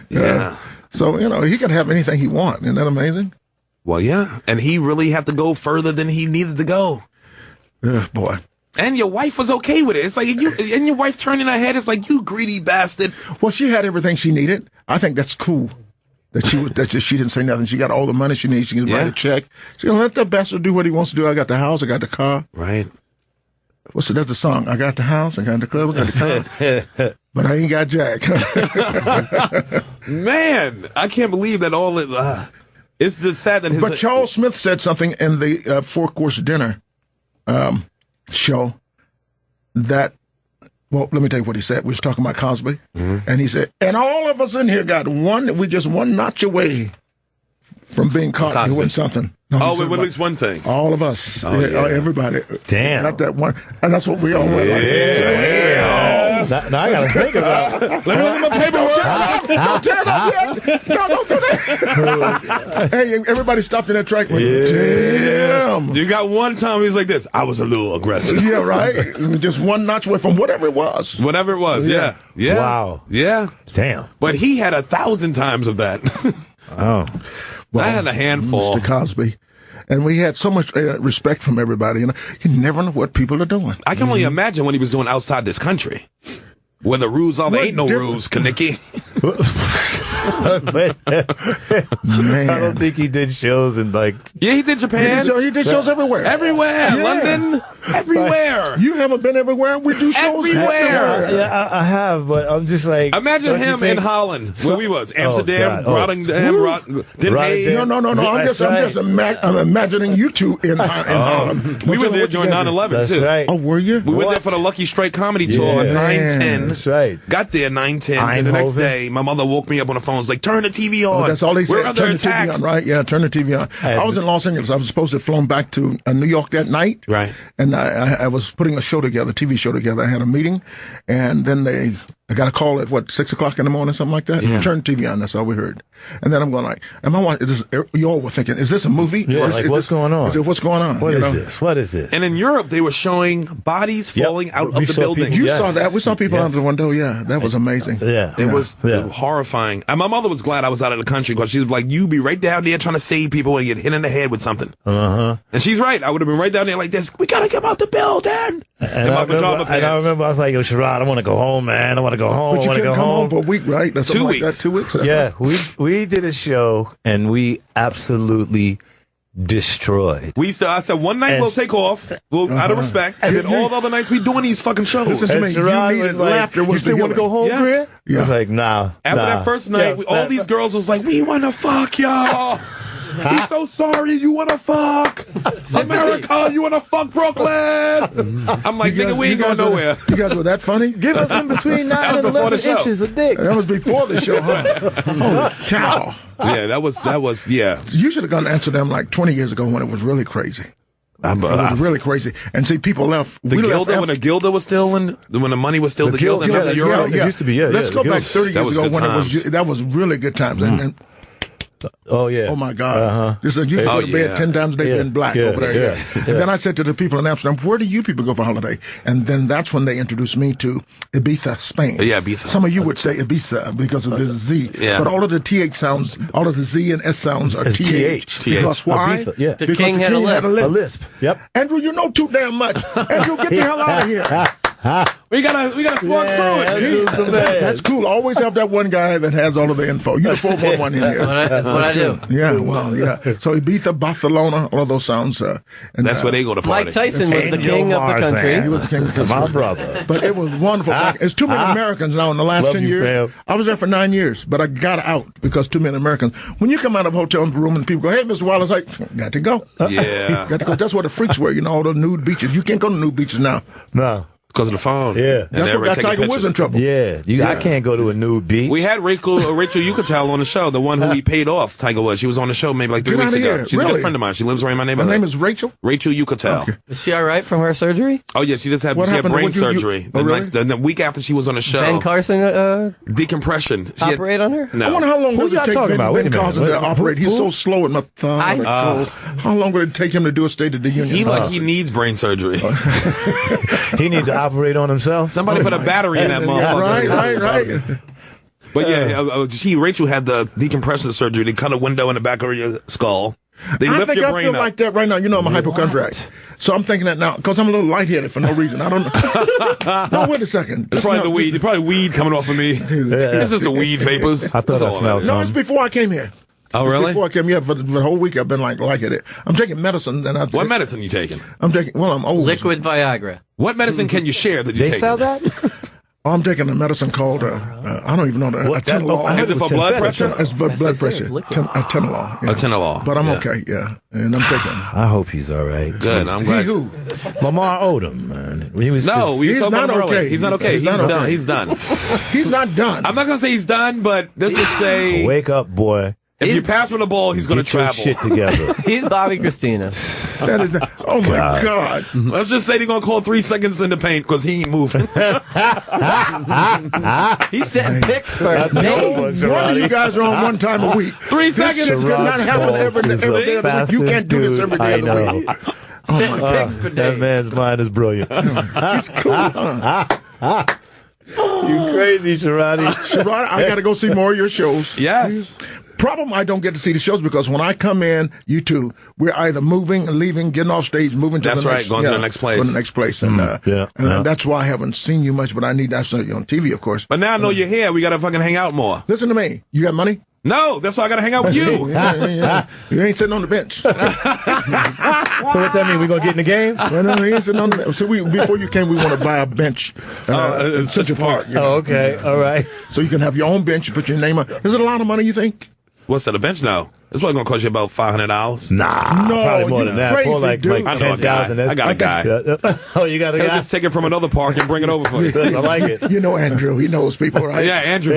Yeah. So, he can have anything he wants. Isn't that amazing? Well, yeah. And he really had to go further than he needed to go. Boy. And your wife was okay with it. It's like, and your wife turning her head, it's like, you greedy bastard. Well, she had everything she needed. I think that's cool. That she didn't say nothing. She got all the money she needs. She can write a check. She can let that bastard do what he wants to do. I got the house. I got the car. Right. That's the song. I got the house. I got the club. I got the car. But I ain't got Jack. Man, I can't believe that all it. It's just sad that his. But Charles Smith said something in the 4-course dinner show that. Well, let me tell you what he said. We was talking about Cosby, and he said, and all of us in here got we just one notch away from being caught doing something. No, at least one thing. All of us. Everybody. Damn. Not that one. And that's what we all went like. Damn. Now I got to think about it. Let me look at my paperwork. Don't tear it up yet. No, don't do that. Hey, everybody stopped in that track. Damn. You got one time he's like this. I was a little aggressive. Yeah, right. Just one notch away from whatever it was. Whatever it was, yeah. Wow. Yeah. Damn. But he had 1,000 times of that. Oh. Well, I had a handful. Mr. Cosby. And we had so much respect from everybody. You never know what people are doing. I can only imagine what he was doing outside this country. Where the rules are, there ain't no rules, Kaniki. Man. I don't think he did shows in Yeah, he did Japan. He did shows everywhere. Everywhere. London. Everywhere. You haven't been everywhere? We do shows everywhere. Yeah, I have, but I'm just like. Imagine him in Holland, where we was. Amsterdam, Rotterdam, Den Haag. No. I'm just imagining you two in Holland. We were there during 9/11 too. Right. Oh, were you? We went there for the Lucky Strike comedy tour on 9/10. That's right. Got there 9/10. And the next day, my mother woke me up on the phone. Was like, "Turn the TV on." That's all they said. We're under turn attack. the TV on, right? Yeah, turn the TV on. I was in Los Angeles. I was supposed to have flown back to New York that night. Right. And I was putting a show together, a TV show together. I had a meeting, and then I got a call at 6:00 in the morning, something like that. Yeah. Turn the TV on. That's all we heard. And then I'm going like, you all were thinking, is this a movie? Yeah, what's going on? What's going on? What is this? What is this? And in Europe, they were showing bodies falling out of the building. You saw that? We saw people out the window. Yeah, that was amazing. Yeah. It was horrifying. And my mother was glad I was out of the country because she was like, you be right down there trying to save people and get hit in the head with something. Uh-huh. And she's right. I would have been right down there like this. We got to get out the building. And I remember I was like, yo, Sherrod, I want to go home, man. I want to go home. But you couldn't come home for a week, right? 2 weeks. 2 weeks. Yeah, we did a show and we absolutely destroyed. I said one night we'll take off, out of respect, and then all the other nights we doing these fucking shows. Listen to me. Sherrod You needed was like, laughter. you still want to go home, Yes. Greer? Yeah. I was like, nah. After that first night, all these girls was like, we want to fuck y'all. He's so sorry. You want to fuck America? You want to fuck Brooklyn? I'm like, nigga, we ain't going nowhere. You guys were that funny? Give us in between 9 and before 11 the show. inches of dick. That was before the show. Holy cow. Yeah, that was. Yeah. You should have gone to Amsterdam like 20 years ago when it was really crazy. It was really crazy. And see, people left. When the Gilda was still when the money was still the Gilda. Yeah, the Euro. yeah. It used to be, yeah. Let's go back 30 That years was ago good when times. that was really good times. And Oh, yeah. oh my God. You could go to bed 10 times a day in black over there. And then I said to the people in Amsterdam, where do you people go for holiday? And then that's when they introduced me to Ibiza, Spain. Yeah, Ibiza. Some of you would say Ibiza because of the Z. Yeah. But all of the TH sounds, all of the Z and S sounds are It's TH. TH. Because why? Ibiza, yeah. The Because king had a lisp. A lisp. Yep. Andrew, you know too damn much. Andrew, get the hell out of here. We gotta spark through it. That's cool. Always have that one guy that has all of the info. You're the 411 in here. That's what I do. Yeah, well, yeah. So Ibiza, Barcelona, all of those sounds. And That's where they go to party. Mike Tyson was the king of the country. He was the king of the country. My brother. But it was wonderful. It's too many Americans now in the last Love 10 you, years. fam. I was there for 9 years, but I got out because too many Americans. When you come out of a hotel room and people go, hey, Mr. Wallace, like, got to go. Yeah. Got to go. That's where the freaks were, all the nude beaches. You can't go to nude beaches now. No. Because of the phone. Yeah. And That's they what were got taking Tiger Woods pictures. in trouble. Yeah. I can't go to a nude beach. We had Rachel Yucatel on the show, the one who he paid off, Tiger Woods. She was on the show maybe like 3 Get weeks outta ago. here. She's a Really? good friend of mine. She lives right in my Her neighborhood. name is Rachel. Rachel Yucatel. Okay. Is she all right from her surgery? Oh, yeah, she just had, What she had happened? brain What you- surgery. Oh, really? Like the week after she was on the show. Ben Carson Decompression. She had- operate on her? I No. wonder how long Who would it y'all take talking about? Ben Wait a minute. Carson to operate? He's so slow and methodical. How long would it take him to do a State of the Union? He needs brain surgery. He needs to operate on himself. Somebody put a battery in that motherfucker. Right. But yeah, Rachel had the decompression surgery. They cut a window in the back of your skull. They I lift think your I brain feel up. like that right now. You know, I'm a hypochondriac. So I'm thinking that now because I'm a little lightheaded for no reason. I don't know. No, wait a second. It's probably the weed. It's probably weed coming off of me. Dude. It's just the weed vapors. I thought I smelled No, something. it's before I came here. Oh, really? Before I came here, for the whole week I've been like lightheaded. I'm taking medicine. And What medicine you taking? I'm taking, well, I'm old. Liquid Viagra. What medicine can you share that you They take? sell that? Oh, I'm taking a medicine called, I don't even know, atenolol. Is it for blood pressure? It's for blood what I pressure. said, liquid. Atenolol. Yeah. Atenolol. But I'm Yeah. okay, yeah. And I'm taking. I hope he's all right. Good. I'm He glad. who? Lamar Odom, man. He was No, we He's talking about not him earlier. okay. He's not okay. He's He's not done. okay. He's done. He's not done. I'm not gonna say he's done, but let's just say wake up, boy. if you pass him the ball, he's gonna Get your travel. shit together. He's Bobby Christina. That is not, oh my God. Let's just say they're gonna call 3 seconds in the paint because he ain't moving. He's setting picks for That's days. no One of you guys are on one time a week. 3 seconds. This cannot happen every day of the week. You can't do this every day of the week. Setting picks for That days. man's mind is brilliant. He's cool, huh? You crazy, Sherrod. Sherrod, I got to go see more of your shows. Yes. Problem, I don't get to see the shows because when I come in, you two, we're either moving, leaving, getting off stage, moving to That's the right, next, going to the next place. Going to the next place. And, yeah. and that's why I haven't seen you much, but I need to see you on TV, of course. But now I know you're here. We gotta fucking hang out more. Listen to me. You got money? No, that's why I gotta hang out with you. Yeah. You ain't sitting on the bench. So what that mean? We gonna get in the game? No, he ain't sitting on the bench. So before you came, we want to buy a bench in Central Park. You know? Oh, okay. All right. So you can have your own bench, you put your name on. Is it a lot of money, you think? What's that, a bench? No. It's probably gonna cost you about $500. Nah, No, probably more you than that. crazy, More like dude. I know a guy. 10,000. I got a guy. Oh, you got a I'll guy? just take it from another park and bring it over for you. I like it. You know Andrew. He knows people, right? Yeah, Andrew.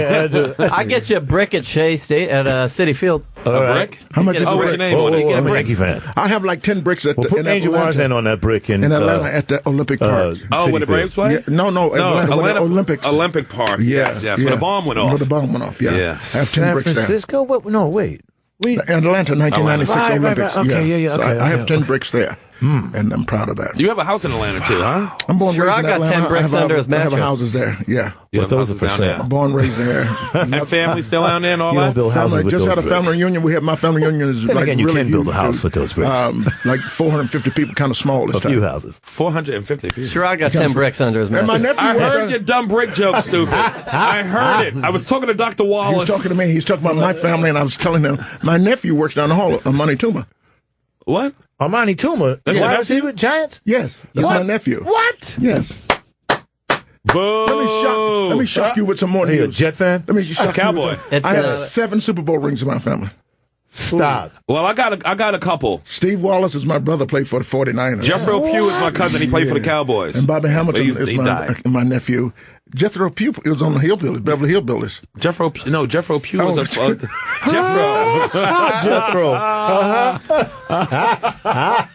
I get you a brick at Shea State at City Field. All right. Brick? How much is Oh, a what's brick? your name on Whoa, it? whoa, get a I'm a brick. Yankee fan. I have like 10 bricks at Well, put Angel Warren's name on that brick in Atlanta at the Olympic Park. Oh, City where the Field. Braves play? Yeah, no, Atlanta, where the Olympics. Olympic Park. Yeah, Yes. Where the bomb went off. Where the bomb went off, yeah. Yeah. I have 10 San bricks there. Francisco? What? No, wait. Atlanta, 1996 Right, right, Olympics. right. Okay, yeah, So okay, I have okay. 10 bricks there, and I'm proud of that. You have a house in Atlanta too, huh? I'm born and Sherrod raised in got Atlanta. 10 bricks I have under his I have mattress. houses there, yeah. You have those are houses for down sale. there. Born, raised there. And family still down there and all You don't that? build houses Family, with just those had a bricks. family reunion. We have my family reunion is Then like again, you really can build a huge, house dude. with those bricks. Like 450 people, kind of small this A time. few houses. 450 people. Sherrod got 10 bricks under his And my mattress. nephew I heard was, your dumb brick joke, stupid. I heard it. I was talking to Dr. he was Wallace. talking to me. He's talking about my family, and I was telling him my nephew works down the hall, Money Tuma. What? Armani Tuma. That's your wide nephew? receiver, Giants? Yes, that's What? my nephew. What? Yes. Boo. Let me shock you with some more Are you a news. Jet fan? Let me shock Cowboy. you with some, It's, I have uh, 7 Super Bowl rings in my family. Stop. Well, I got a couple. Steve Wallace is my brother, played for the 49ers. Jethro Pugh is my cousin. He played for the Cowboys. And Bobby Hamilton But is he died. my nephew. Jethro Pugh was on the Hillbillies, Beverly Hillbillies. Jethro Pugh was Oh. a Jethro. Jethro.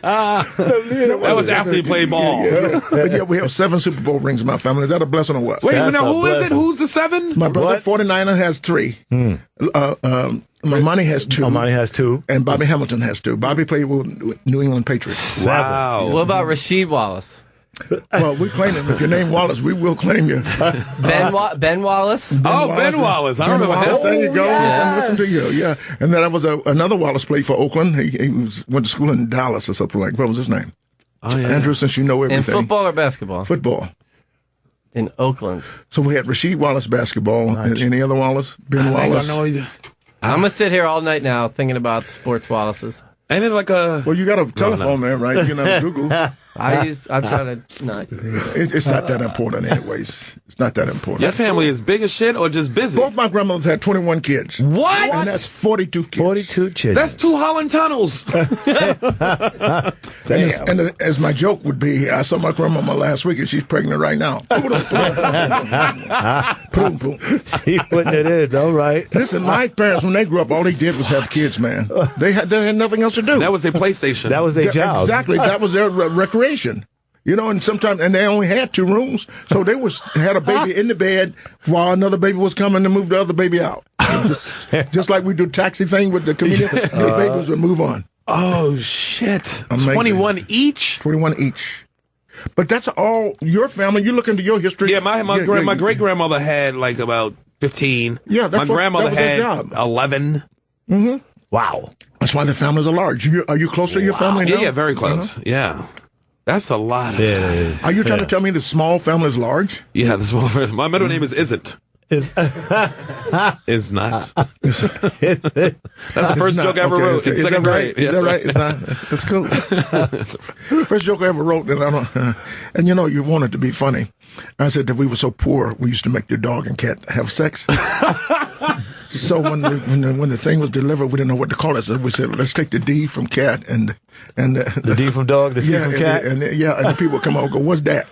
That was after he played ball. But yeah, we have 7 Super Bowl rings in my family. Is that a blessing or what? Wait, That's now a who is it? blessing. Who's the 7? My brother, What? 49er, has 3. My money has 2. Armani has 2. And Bobby Hamilton has 2. Bobby played with New England Patriots. Wow. What about Rasheed Wallace? Well, we claim him. If your name Wallace, we will claim you. Ben Wallace? Ben Wallace. I Ben remember Wallace, him. there you go. Yes. Listen to you. Yeah. And then there was another Wallace played for Oakland. He went to school in Dallas or something like. What was his name? Oh, yeah. Andrew, since you know everything. In football or basketball? Football. In Oakland. So we had Rasheed Wallace basketball. And any other Wallace? Ben Wallace. I'm going to sit here all night now thinking about sports Wallaces. Ain't it like a... Well, you got a telephone there, right? You know, Google. I try to not. It's not that important, anyways. It's not that important. Your family is big as shit or just busy? Both my grandmothers had 21 kids. What? And that's 42 kids. 42 children. That's 2 Holland tunnels. And as my joke would be, I saw my grandmama last week and she's pregnant right now. Boom, boom. She putting it in. All right. Listen, my parents, when they grew up, all they did was have kids, man. They had nothing else to do. That was their PlayStation. That was their job. Exactly. That was their recreation. You know, and they only had 2 rooms, so they had a baby in the bed while another baby was coming to move the other baby out. Just like we do taxi thing with the comedian, the babies would move on. Oh, shit. Amazing. 21 each? 21 each. But that's all your family. You look into your history. Yeah, my great-grandmother had like about 15. Yeah, my grandmother that was their had job. 11. Wow. That's why the families are large. Are you close to your family now? Yeah, very close. Yeah. That's a lot of time. Are you trying to tell me the small family is large? Yeah, the small family. My middle name is Isn't. Is not. That's the first joke I ever wrote in second grade. Is that right? It's not. That's cool. First joke I ever wrote that I don't. And you know, you wanted to be funny. I said that we were so poor, we used to make your dog and cat have sex. So when the thing was delivered, we didn't know what to call it. So we said, let's take the D from cat and the D from dog, the C from cat. And the people come out and go, what's that?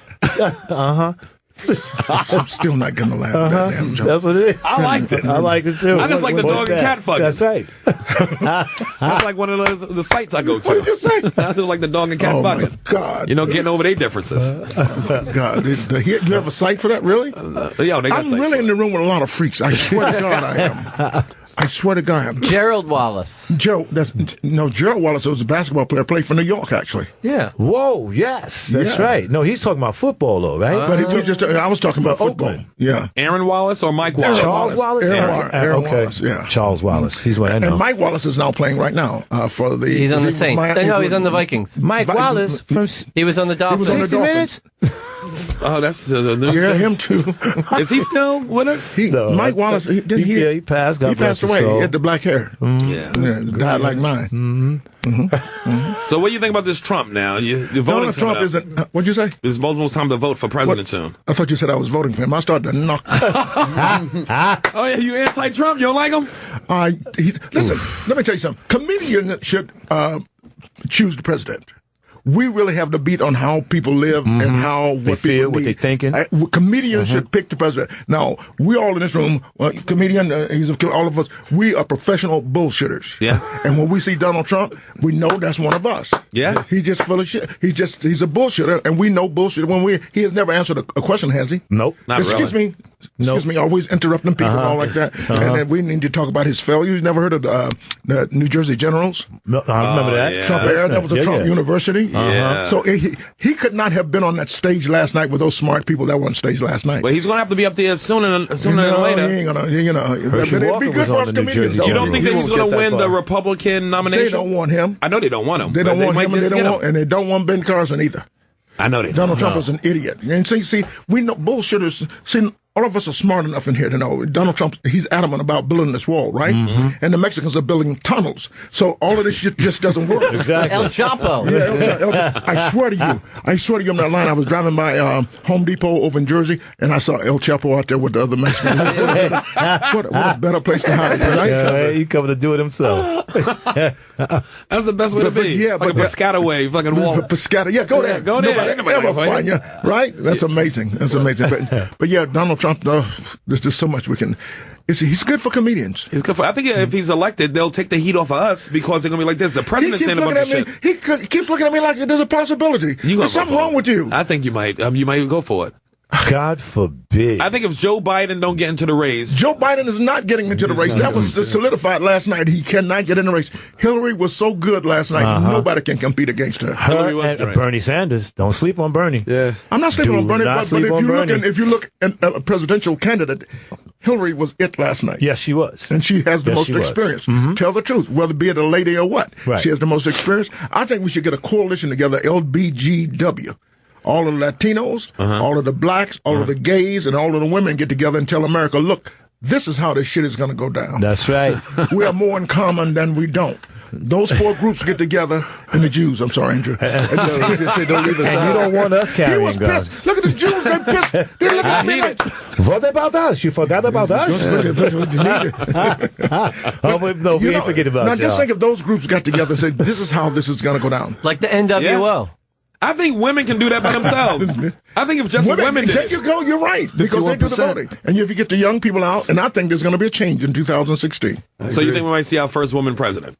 I'm still not gonna laugh at that damn joke. That's what it is. I liked it. I liked it too. I just like the dog and cat fucking. That's right. That's like one of the sites I go to. What did you say? I just like the dog and cat fucking. My God. You know, getting over their differences. God, do you have a site for that? Really? Yeah, they got I'm really in the room with a lot of freaks. I swear to God, I am. I swear to God. Gerald Wallace. Gerald Wallace was a basketball player, played for New York, actually. Yeah. Whoa, yes, that's right. No, he's talking about football, though, right? But I was talking about football. Yeah. Aaron Wallace or Mike Wallace? Charles Wallace? Aaron Wallace, yeah. Charles Wallace. He's what I know. And Mike Wallace is now playing right now for the... He's on the Saints. No, he's on the Vikings. Mike Wallace from... He was on the Dolphins. 60 Minutes? Oh, that's the news. Yeah, him too. Is he still with us? Mike Wallace, he passed. God he passed away. He had the black hair. Yeah. Died like mine. So what do you think about this Trump now? You're voting Donald Trump isn't... what'd you say? It's almost time to vote for president soon. I thought you said I was voting for him. I started to knock. Oh, yeah, you anti-Trump? You don't like him? Listen, let me tell you something. Comedians should choose the president. We really have the beat on how people live and how they what feel, people what need. they thinking. Comedians should pick the president. Now, we all in this room, comedian, all of us, we are professional bullshitters. Yeah. And when we see Donald Trump, we know that's one of us. Yeah. He's just full of shit. He's a bullshitter, and we know bullshit. He has never answered a question, has he? Nope. Not Excuse really. me, always interrupting people and all like that. And then we need to talk about his failures. Never heard of the New Jersey Generals? No, I remember that. Yeah. Trump era, that was a Trump University. Yeah. So he could not have been on that stage last night with those smart people that were on stage last night. But he's going to have to be up there sooner than later. He ain't gonna, Herschel it'd Walker be good was for on us the New comedians. Jersey though. You don't think that he's going to win the far. Republican nomination? They don't want him. I know they don't want him. They don't want him, and they don't want Ben Carson either. I know they Donald don't. Trump is an idiot. And see, we know bullshitters. See, all of us are smart enough in here to know Donald Trump, he's adamant about building this wall, right? And the Mexicans are building tunnels. So all of this shit just doesn't work. Exactly. El Chapo. Yeah, I swear to you, on that line, I was driving by Home Depot over in Jersey, and I saw El Chapo out there with the other Mexicans. what a better place to hide, right? Yeah, he coming to do it himself. That's the best way to be. Yeah, like but Piscataway, fucking wall. Piscata, yeah, go there. Go there. Nobody ever find you, right? That's amazing. That's amazing. But yeah, Donald Trump, there's just so much we can. He's good for comedians. He's good for. I think if he's elected, they'll take the heat off of us because they're gonna be like this. The president's saying a bunch of shit. He keeps looking at me like there's a possibility. There's something wrong with you. I think you might. You might go for it. God forbid. I think if Joe Biden don't get into the race, Joe Biden is not getting into the race. That was solidified last night. He cannot get in the race. Hillary was so good last night. Nobody can compete against her. Hillary was and great. Bernie Sanders. Don't sleep on Bernie. Yeah. I'm not sleeping on Bernie, but Bernie. if you look at a presidential candidate, Hillary was it last night. Yes, she was. And she has the Yes, most she was. experience. Tell the truth, whether be it a lady or what. Right. She has the most experience. I think we should get a coalition together, LBGW. All of the Latinos, all of the blacks, all of the gays, and all of the women get together and tell America, look, this is how this shit is going to go down. That's right. We are more in common than we don't. Those four groups get together, and the Jews. I'm sorry, Andrew. Don't leave us And out. you don't want us He carrying was guns. pissed. Look at the Jews. They're pissed. They're looking at me like, What about us? You forgot about us? Oh, but no, we ain't forget about now, y'all. just think if those groups got together and said, this is how this is going to go down. Like the NWO. I think women can do that by themselves. I think if just women did there it. you go. You're right. Because they do the 51%. voting. And if you get the young people out, and I think there's going to be a change in 2016. So you think we might see our first woman president?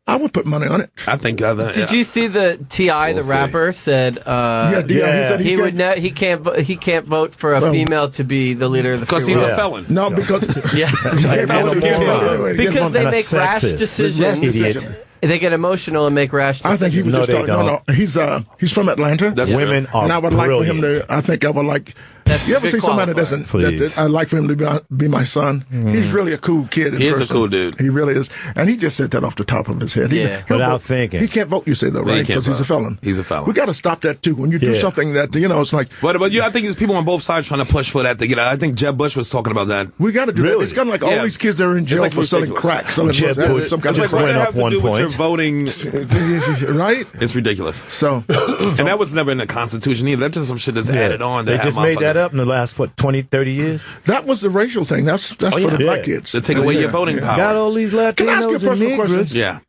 I would put money on it. I think. Did you see the T.I. the rapper said? He said He can't vote for a female to be the leader of the because free he's world. a felon. No, because Because they And a make rash sexist. decisions. Idiot. They get emotional and make rash I decisions. think he was No, just they talking. No, he's from Atlanta. That's Women are and I would like for him brilliant. to. I think I would like That's You ever a see good somebody qualifier. that I'd like for him to be my son? He's really a cool kid. He is a cool dude. He really is. And he just said that off the top of his head. Yeah. He'll Without vote. thinking. He can't vote, you say, though, Yeah, he right? can't Because he's a vote. felon. He's a felon. We got to stop that, too. When you do Yeah. something that, it's like, But I think there's people on both sides trying to push for that to get out. I think Jeb Bush was talking about that. we got to do that. Really? It's kind of like all Yeah. these kids that are in It's jail like for selling ridiculous. crack. Selling Jeb Bush some kind It's of like what went that up has to one do with your point. voting. right? It's ridiculous. So, And that was never in the Constitution either. That's just some shit that's added on. They to just have made that motherfuckers- up in the last, 20, 30 years? that was the racial thing. That's for the yeah. black kids. To take away your voting power. Got all these Can I ask you a Latinos and personal question? Negroes Yeah.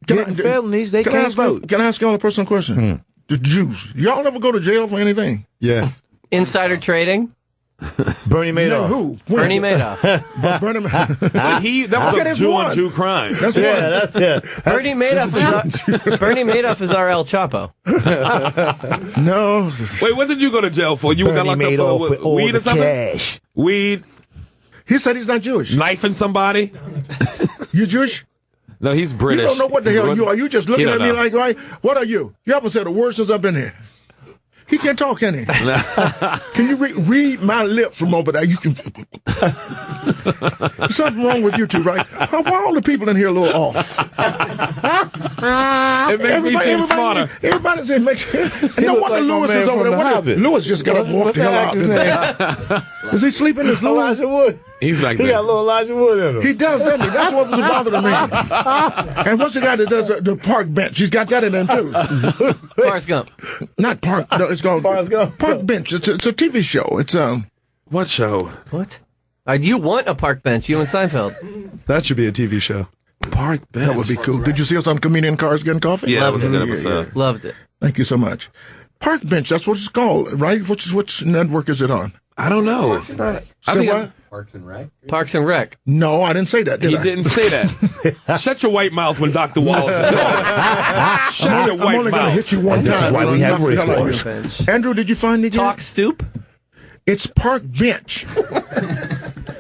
getting felonies. They Can I can't ask you- vote. Can I ask you all a personal question? The Jews. Y'all ever go to jail for anything? Yeah. Insider trading. Bernie Madoff. Who? When? Bernie Madoff. But Bernie But that was That a is Jew one. on Jew crime. That's Yeah, one. Bernie Madoff is our El Chapo. No. Wait, what did you go to jail for? You got Bernie locked up Madoff for with all weed the or something? cash. Weed, He said he's not Jewish. knifing somebody? You Jewish? No, he's British. You don't know what the hell you are. You just looking He at don't me know. like, right? What are you? You haven't said a word since I've been here. He can't talk, can he? Can you read my lips from over there? You can. There's something wrong with you two, right? Why are all the people in here a little off? It makes me seem smarter. Everybody's in. No look wonder like my Lewis man is over from there. The What Hobbit. Lewis just got up and walked the hell out. His name? Is he sleeping? Is Lewis? Elijah Wood. He's back He there. got a little Elijah Wood in him. He does, doesn't he? That's what was bothering me. And what's the guy that does the park bench? He's got that in him too. Forrest Gump. Not park. No, it's called Forrest Gump. Park Bench. It's a TV show. It's What show? What? You want a park bench, you and Seinfeld. That should be a TV show. Park Bench. that would be cool. Did you see us on Comedian Cars getting coffee? Yeah, that was a good Yeah, episode. Loved it. Thank you so much. Park Bench. That's what it's called, right? Which network is it on? I don't know. It's not. I Say think what? Parks and Rec. No, I didn't say that. Did he I? didn't say that. Shut your white mouth when Dr. Wallace is talking. Shut your I'm white only going to mouth. hit you one This time. is why we have race wars. Bench. Andrew, did you find it? yet? Talk Stoop. It's Park Bench.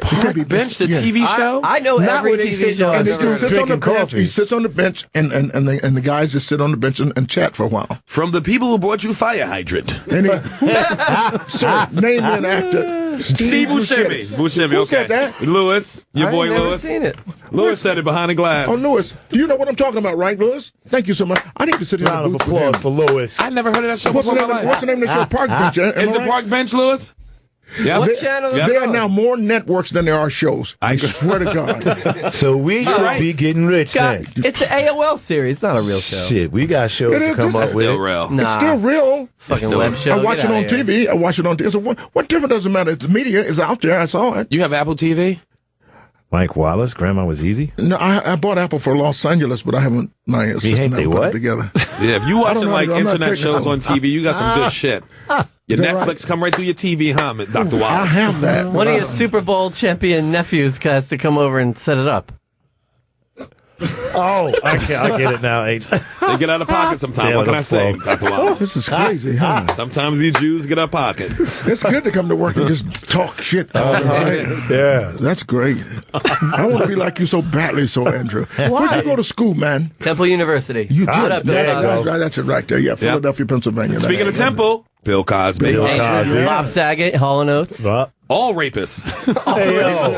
Park Bench, the TV show? I know Not every where they TV sit show down And I've he and ever sits on the drinking bench. coffee. He sits on the bench, and the guys just sit on the bench and chat for a while. From the people who brought you Fire Hydrant. And sir, name an actor. Steve Buscemi. Buscemi, Who okay. said that? Lewis, your boy I've never Lewis. seen it. Lewis said it behind the glass. Oh, Lewis, do you know what I'm talking about, right, Lewis? Thank you so much. I need to sit in Round the of booth with him. applause for Lewis. I never heard of that show What's the, before in name my of, life. what's the name of the show? Park Bench. Am Is I it right? Park Bench, Lewis? Yeah. What channel is There it are on? now more networks than there are shows. I swear to God. So we should right. be getting rich God, then. it's an AOL series, not a real show. Shit, we got shows It to is- come this up is with. Still real. Nah. It's still real. Fucking still- web show. I watch Get it on outta here. TV. I watch it on TV. So what difference does it matter? It's media. It's out there. I saw it. You have Apple TV? Mike Wallace, Grandma was easy. No, I bought Apple for Los Angeles, but I haven't. My assistant ain't they hasn't put what? it together. Yeah, if you watching know, like I'm not internet shows technical. on TV, you got some good shit. Your that Netflix right? come right through your TV, huh, Dr. I Wallace? have that. One of your Super Bowl champion nephews has to come over and set it up. Oh, I get it now, H. They get out of pocket sometimes. Tail What can of I say, the Dr. Wallace? This is crazy, huh? Sometimes these Jews get out of pocket. It's good to come to work and just talk shit. Right? Yeah. That's great. I want to be like you so badly, so Andrew. Where'd you go to school, man? Temple University. You did. Shut up, Bill That's Cosby. right, right. That's it right there. Yeah, Philadelphia, Pennsylvania. Speaking of Temple, Bill Cosby. Bill Hey, Cosby. Bob Saget, Hall & Oates. All rapists. Hey, yo.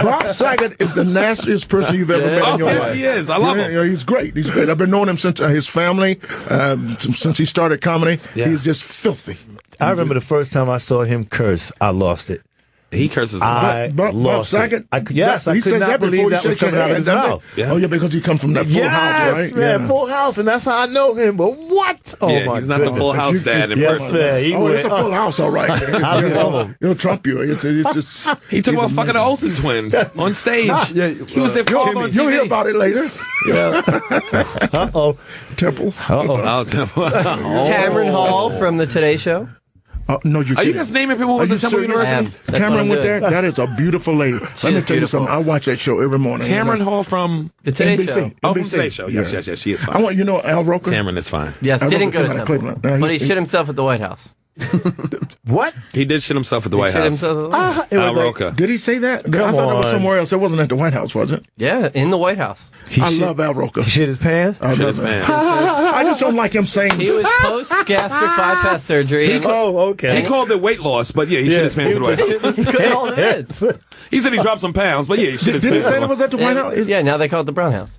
Bob Saget is the nastiest person you've ever met Oh, in your yes, life. he is. I love him. Yeah, he's great. He's great. I've been knowing him since his family, since he started comedy. Yeah. He's just filthy. I remember the first time I saw him curse, I lost it. He curses. I Bob lost Saget. it. I he could says not that believe before that he was shakes your coming out of his hand, doesn't mouth. it? Oh yeah, because he comes from that full house, right? man, Yeah. Full House, and that's how I know him. But what? Oh Yeah, my he's not the goodness. Full House dad in Yes, person. man. He Oh, went, it's a full house, all right. I love him. It'll trump you. It's just, He took he's off fucking the amazing. Olsen twins on stage. Yeah, He was their father on TV. You'll hear about it later. Uh-oh. Temple. Uh-oh. Oh, Temple. Tamron Hall from the Today Show. Oh, no, you Are you kidding. just naming people who Are went to you Temple serious? University? I am. That's what Tamron I'm went doing. there. That is a beautiful lady. Let me is tell you beautiful. something. I watch that show every morning. Tamron Hall from The Today NBC. Show. Oh, from NBC. Today Show. Yes, Yeah. yes, yes. She is I fine. want Al Roker. Tamron is fine. Yes, I didn't wrote go to him out of Temple. Cleveland. But he shit himself at the White House. What? He did shit himself at the White Shit House. himself. Al Roker. Did he say that? I Come thought it was on. somewhere else. It wasn't at the White House, was it? Yeah, in the White House. He I shit- love Al Roker. He shit his pants? I Shit love his him. pants. I just don't like him saying. He was post-gastric bypass surgery. Oh, okay. He called it weight loss, but yeah, he shit his pants at the White House. It was good all it is. He said he dropped some pounds, but yeah, he shit his Did he pants. say it was at the White House? Yeah, now they call it the Brown House.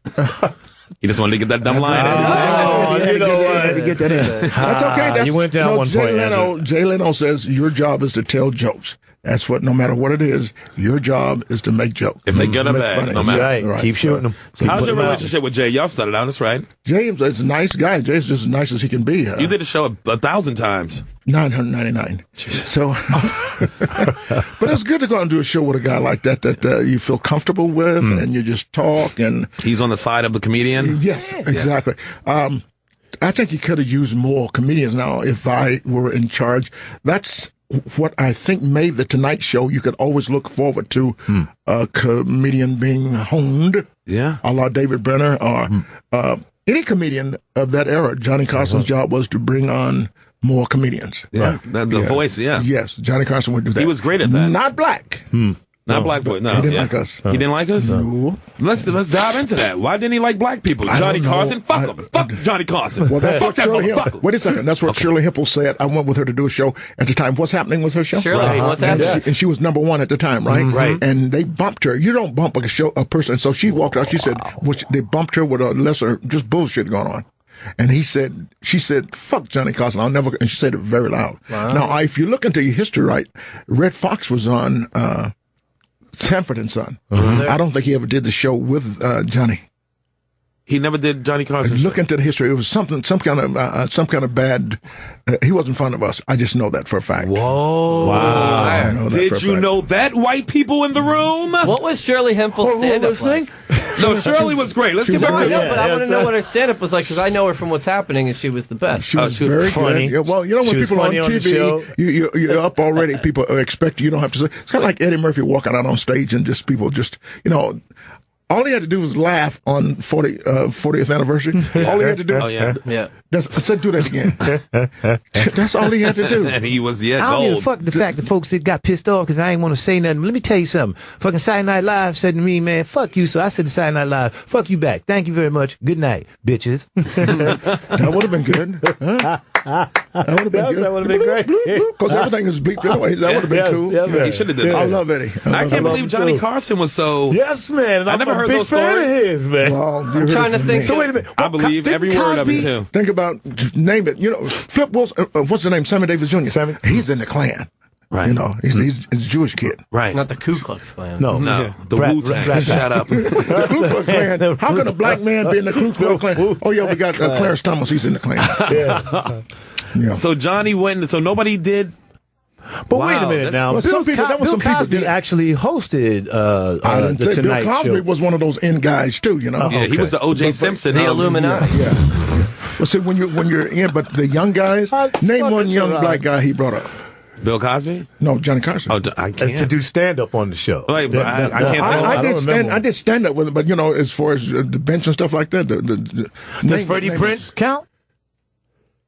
He just wanted to get that dumb line in. Oh, you know Had to what? get that in. That's okay. That's, you went down one point, Jay Leno says your job is to tell jokes. That's what, no matter what it is, your job is to make jokes. If they get a Make bag, funny. no matter. Right. Keep shooting them. How's your relationship with Jay? Y'all started out, that's right. James is a nice guy. Jay's just as nice as he can be. You did a show 1,000 times. 999. So, but it's good to go out and do a show with a guy like that you feel comfortable with, and you just talk. And He's on the side of the comedian. yes, exactly. I think he could have used more comedians now if I were in charge. That's what I think made the Tonight Show. You could always look forward to a comedian being honed, Yeah. a la David Brenner or any comedian of that era. Johnny Carson's job was to bring on more comedians. Yeah. Right? The voice, yeah. Yes, Johnny Carson would do that. He was great at that. Not black. Not black voice. No, He didn't yeah. like us. He didn't like us? No. Let's dive into that. Why didn't he like black people? Johnny don't know. Carson? Fuck him. Fuck Johnny Carson. Well, that's Fuck what that Shirley motherfucker. Hempel. Wait a second. That's what Shirley Hempel said. I went with her to do a show at the time. What's happening with her show? Shirley, what's And happening? and she was number one at the time, right? Right. And they bumped her. You don't bump a person. So she walked out. She said, they bumped her with a lesser, just bullshit going on. And she said, fuck Johnny Carson. I'll never, and she said it very loud. Wow. Now, if you look into your history, right, Red Fox was on, Sanford and Son. I don't think he ever did the show with, Johnny. He never did Johnny Carson. Look into the history. It was some kind of bad. He wasn't fond of us. I just know that for a fact. Whoa. I know that for a Did you fact. know that, white people in the room? What was Shirley Hempel's stand-up like? No, Shirley was great. Let's get No, back I to know, but I want to know so- what her stand-up was like because I know her from What's Happening, and she was the best. She was she was very funny. good. Yeah, well, you know, when She was people are on funny on the show. TV, you're up already. People expect you don't have to say. It's kind of like Eddie Murphy walking out on stage and just people just, all he had to do was laugh on 40th anniversary. All he had to do. Oh, yeah. Yeah. I said, do that again. That's all he had to do. And he was, I don't give a gold. fuck the fact that folks that got pissed off because I ain't want to say nothing. But let me tell you something. Fucking Saturday Night Live said to me, man, fuck you. So I said to Saturday Night Live, fuck you back. Thank you very much. Good night, bitches. That would have been good. That would have been good. That would have been great. Because everything is bleeped anyway. That would have been Yes, cool. yeah, man. He should have did that. I love Eddie. I can't believe Johnny too. Carson was so... Yes, man. And I I'm never a heard big those fan stories. of his, man. Well, you I'm heard trying it to from think. me. So wait a minute. I believe Did every word of it, Cosby- too. Think about, name it. Flip Wilson, what's the name? Sammy Davis Jr. Sammy? He's in the Klan. Right. He's a Jewish kid. Right. Not the Ku Klux Klan. No. No, the Rat- Wu-Tang. rat- Shut up. The Ku Klux Klan. How can a black man be in the Ku Klux Klan? Oh, yeah, we got Clarence Thomas. He's in the Klan. Yeah. So Johnny went, so nobody did... But Wow, wait a minute that's- now. Well, some people- that was Bill some people Cosby did it. actually hosted I didn't the say Tonight Bill Cosby Show. was one of those in guys, too, Yeah, he Okay. was the O.J. Simpson. The of- Illuminati. Yeah. Well, see, when you're in, but the young guys, name one young black guy he brought up. Bill Cosby? No, Johnny Carson. Oh, I To can't. do stand up on the show. Wait, but I can't think I don't remember. did stand up with him, but as far as the bench and stuff like that, Does Freddie Prince count?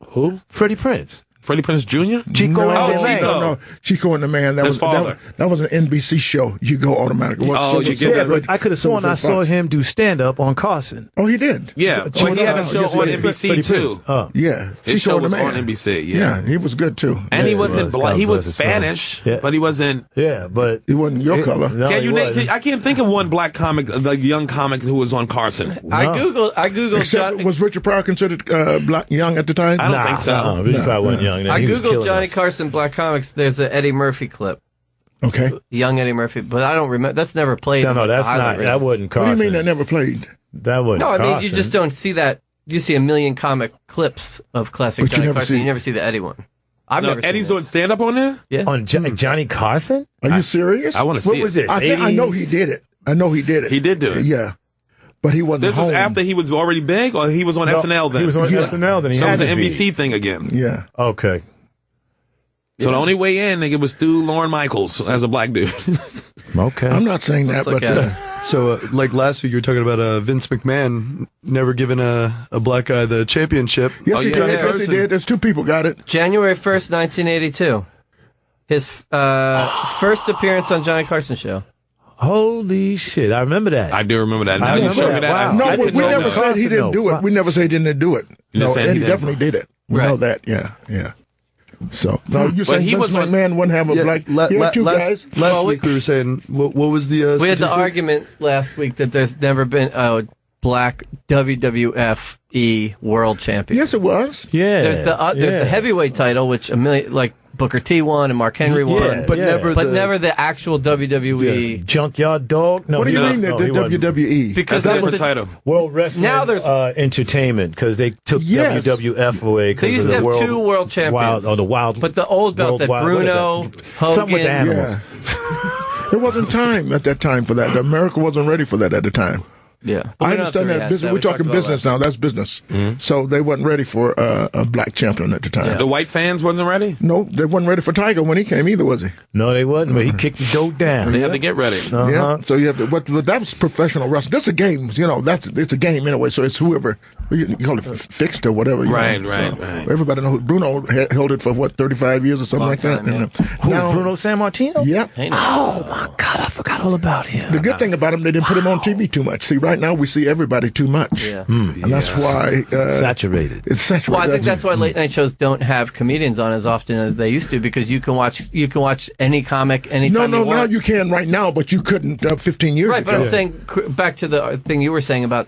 Who? Freddie Prince. Freddie Prinze Jr.? Chico No, and the Man. Chico. no, Chico and the Man. That His was father. that was an NBC show. You go automatically. Oh, you get Yeah, that. but I could have sworn I saw him do stand up on Carson. Oh, he did. Yeah, but he had a show on NBC Freddie too. Prinze. Oh. Yeah, His Chico show and the was Man. on NBC. Yeah, Yeah, he was good too. and he Yeah, wasn't was. black. God He was bless his soul. Spanish, Yeah. but he wasn't. Yeah, but He wasn't your color. No, Can he you wasn't. name? I can't think of one black comic, the young comic who was on Carson. I googled Except, Johnny. was Richard Pryor considered black young at the time? I don't think so. Richard Pryor wasn't young. I He was googled killing Johnny us. Carson Black Comics. There's an Eddie Murphy clip, Okay. young Eddie Murphy, but I don't remember. That's never played. No, on that's the not. highlight That reels. wasn't What Carson. do you mean that never played? That wasn't No, I mean you Carson. just don't see that. You see a million comic clips of classic But you Johnny never Carson. see- You never see the Eddie one. I've No, never seen Eddie's it. doing stand up on there. Yeah. on Johnny Carson. Are you serious? I want to see What was it. this? I know 80s? he did it. I know he did it. He did do it. Yeah, but he wasn't. This was home. after he was already big, or he was on No, SNL then. He was on Yeah. SNL then. He so it had was an to be. NBC thing again. Yeah. Okay. So the only way in, nigga, was through Lorne Michaels as a black dude. Okay. I'm not saying Let's that, look but at it. So, like last week, you were talking about Vince McMahon never giving a black guy the championship. Yes, he did. Yes, he did. There's two people got it. January 1st, 1982. His first appearance on Johnny Carson show. Holy shit! I remember that. I do remember that. Now I you remember showed me that. that. Wow. No, we never said he didn't do it. We never said he didn't do it. You No, said he Eddie did. definitely did it. We know that. Yeah. So, no, you saying he Vince was on- McMahon wouldn't have a black. He had two guys. Last week we were saying, what was the We had the statistic? argument last week that there's never been a black WWF world champion. Yes, it was. Yeah. There's the heavyweight title, which like Booker T won and Mark Henry won, but never the actual WWE. Junkyard Dog. No, What do you mean he the wasn't. WWE? Because That's there's the the title. World Wrestling Now there's- Entertainment because they took Yes. WWF away. They used to have two world champions. The Wild. But the old belt that Wild- Bruno, what is that? Something with the Hogan, animals. There wasn't time at that time for that. America wasn't ready for that at the time. yeah. I understand that business. We're talking business now. That's business. So they wasn't ready for a black champion at the time. The white fans wasn't ready? No, they wasn't ready for Tiger when he came either, was he? No, they wasn't. But he kicked the dope down. They had to get ready. Yeah. So you have to. But that was professional wrestling. That's a game. It's a game anyway. So it's whoever you call it fixed or whatever. Right. Everybody knows Bruno held it for 35 years or something Long like time, that. yeah. Who, Now- Bruno Sammartino? Yeah. Oh my God, I forgot all about him. The good thing about him, they didn't put him on TV too much. See, right now we see everybody too much. Yeah. And that's why Saturated. it's saturated. Well, I think that's why late night shows don't have comedians on as often as they used to, because you can watch any comic anytime No, you want. now you can right now, but you couldn't 15 years Right, ago. but I'm saying back to the thing you were saying about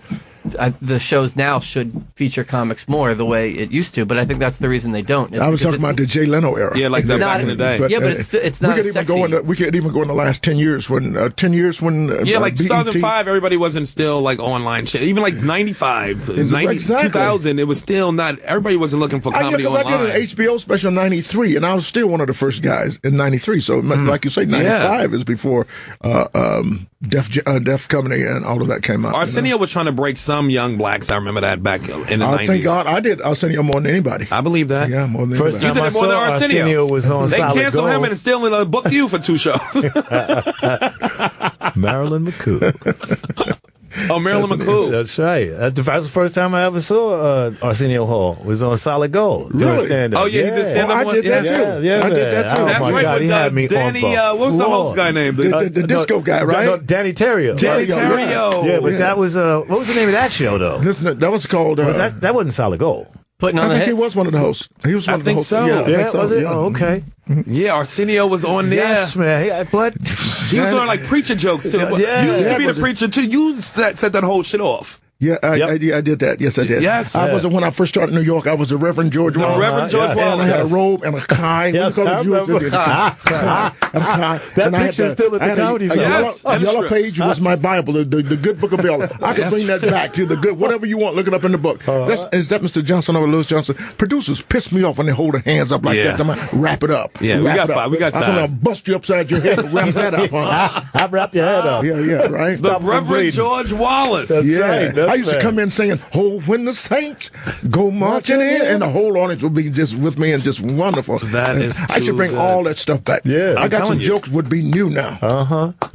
the shows now should feature comics more the way it used to, but I think that's the reason they don't. I was talking about the Jay Leno era. Yeah, like that back in the day. Yeah, but it's not we could sexy. we could even go in the last 10 years when Yeah, like BET 2005, everybody wasn't still like online shit. Even like 95, 2000, it was still not, everybody wasn't looking for comedy I online. did an HBO special in 93, and I was still one of the first guys in 93. So, like you say, 95 is before Def Company and all of that came out. Arsenio was trying to break some young blacks. I remember that back in the 90s. Thank God I did Arsenio more than anybody. I believe that. Yeah, more than First anybody. time You I did it more than saw Arsenio. Arsenio was on They Solid canceled Gold. him and still booked you for 2 shows. Marilyn McCoo. Oh, Marilyn McCool. That's right. That was the first time I ever saw Arsenio Hall. Was on Solid Gold. doing Really? stand-up. Oh, yeah, he did stand-up I one? did that Yeah. too. Yeah, I did that too. Oh, That's my right, God, with he had me Danny, on what was the floor. host guy named? The disco guy, right? No, Danny Terrio. Danny Yeah. Terrio. Yeah, but that was what was the name of that show though? Listen, that was called. That wasn't Solid Gold. Putting on I the think he hits. was one of the hosts. He was one I of the think hosts. so. Yeah, I Yeah, think so. was it? Yeah. Oh, okay. Yeah, Arsenio was on there. Yes, man. Yeah, but He was doing like preacher jokes too. Yeah. You used to be Yeah. the preacher too. You set that whole shit off. Yeah, I did that. Yes, I did. Yes. I was when I first started in New York. I was the Reverend George The Wallace. Reverend George And I had a Wallace. robe and a tie. Yes, What do you I call it? Jewish? remember. That picture's still at the Comedy Zone. Yes, A yellow extra. page was my Bible, the good book of Bill. I could bring that back to the good, whatever you want. Look it up in the book. Is that Mr. Johnson or Lewis Johnson? Producers piss me off when they hold their hands up like Yeah. that. I'm like, wrap it up. Yeah, we Wrap got it up. five. We got I'm gonna time. bust you upside your head and wrap that up. Huh? I wrap your head up. Yeah, right. The Stop from Reverend bleeding. George Wallace. That's Yeah, right. That's I used to right. come in singing, "Oh, when the saints go marching in," and the whole audience would be just with me and just wonderful. That And is I too should bring good. all that stuff back. Yeah. I I'm got some telling you. jokes would be new now.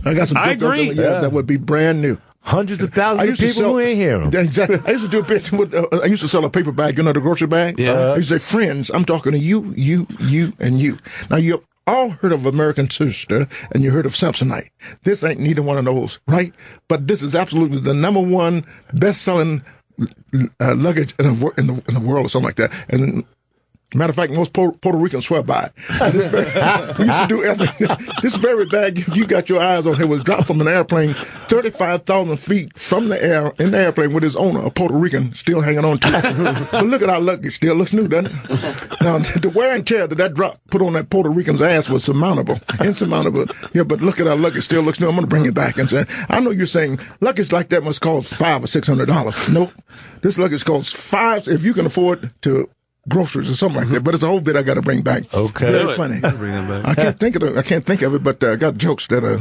I got some. I jokes agree. that would be brand new. Hundreds of thousands of people who ain't hear him. Exactly. I used to do a bit with. I used to sell a paper bag, the grocery bag. Yeah. I used to say, "Friends, I'm talking to you, and you." Now you've all heard of American Sister, and you heard of Samsonite. This ain't neither one of those, right? But this is absolutely the #1 best-selling luggage in the world, or something like that. And matter of fact, most Puerto Ricans swear by it. We used to do this very bag you got your eyes on here was dropped from an airplane 35,000 feet from the air in the airplane with his owner, a Puerto Rican, still hanging on to it. But look at our luggage, still looks new, doesn't it? Now, the wear and tear that drop put on that Puerto Rican's ass was insurmountable. Yeah, but look at our luggage, still looks new. I'm going to bring it back and say, I know you're saying luggage like that must cost $500 or $600. Nope. This luggage costs $500 if you can afford to groceries or something like that, but it's a whole bit I got to bring back. Okay. Very funny. Bring them back. I can't think of it, but I got jokes that are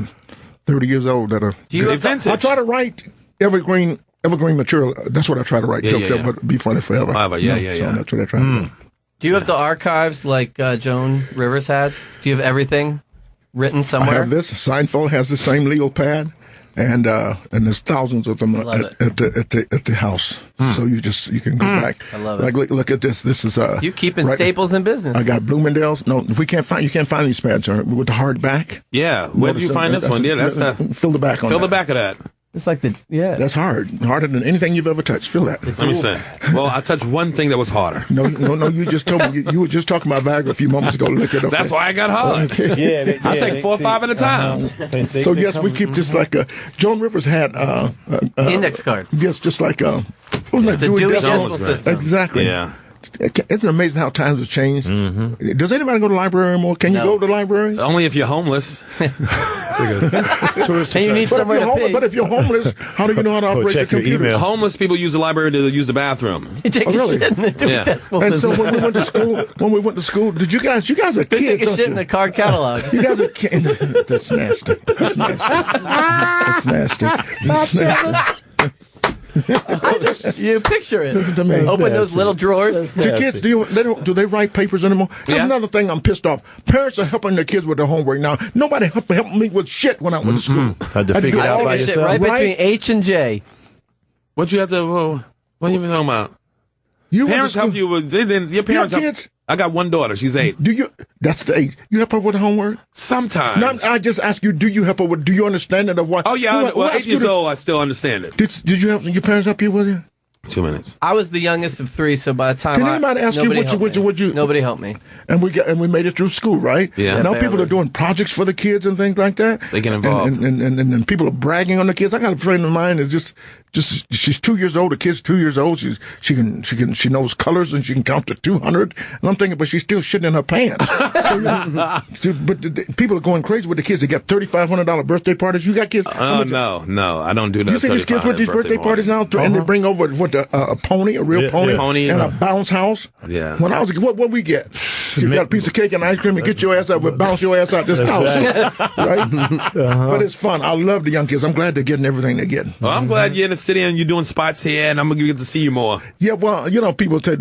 30 years old that are. Do you have vintage? I try to write evergreen material. That's what I try to write. Yeah, jokes yeah, that would be funny forever. Yeah. So that's what I try to do. Do you have the archives like Joan Rivers had? Do you have everything written I somewhere? have this. Seinfeld has the same legal pad. And there's thousands of them at the house. So you can go back. I love it. Like look at this. This is you keeping Staples in business. I got Bloomingdale's. No, if you can't find these pads with the hard back. Yeah, where did you find this one? Yeah, that's fill the back on. Fill the back of that. It's like that's harder than anything you've ever touched. Feel that. Let me say. Well, I touched one thing that was harder. No. You just told me you were just talking about Viagra a few moments ago. Look it up. That's why I got hard. Okay. I take 4 or 5 at a time. So yes, we keep just like Joan Rivers had index cards. Yes, just like the Dewey Decimal System. Exactly. Yeah. Isn't it amazing how times have changed? Mm-hmm. Does anybody go to the library anymore? Can you go to the library? Only if you're homeless. And you need somewhere to pee. But if you're homeless, how do you know how to operate the computer? Homeless people use the library to use the bathroom. You take a shit in the Dewey Decimal System. And so when we went to school, did you guys are kids? Take a shit in the card catalog. You guys are kids. That's nasty. That's nasty. That's nasty. You picture it. Listen to me. Open those little drawers. The kids, do they write papers anymore? That's another thing I'm pissed off. Parents are helping their kids with their homework now. Nobody helped me with shit when I went to school. Had to figure it out by yourself. Right between H and J. What you have to? What are you talking about? Parents help you with. Your parents help. Kids? I got one daughter. She's 8. Do you? That's the 8. You help her with homework? Sometimes. I just ask you. Do you help her with? Do you understand it of what? Oh yeah. Well, 8 years old, I still understand it. Did you help your parents help you with it? 2 minutes. I was the youngest of 3, so by the time anybody ask you what you? Nobody helped me. And we made it through school, right? Yeah. Now people are doing projects for the kids and things like that. They get involved, and people are bragging on the kids. I got a friend of mine that's just she's 2 years old. The kid's 2 years old. She knows colors and she can count to 200. And I'm thinking, but she's still shitting in her pants. But people are going crazy with the kids. They got $3,500 birthday parties. You got kids? Oh no, I don't do that. You see these kids with these birthday parties now, and they bring over a pony, a real pony, and a bounce house. Yeah. When I was a kid, what we get? You got a piece of cake and ice cream and get your ass up and bounce your ass out this house. Right? But it's fun. I love the young kids. I'm glad they're getting everything they're getting. Well, I'm glad you're in the city and you're doing spots here, and I'm going to get to see you more. Yeah, well, people say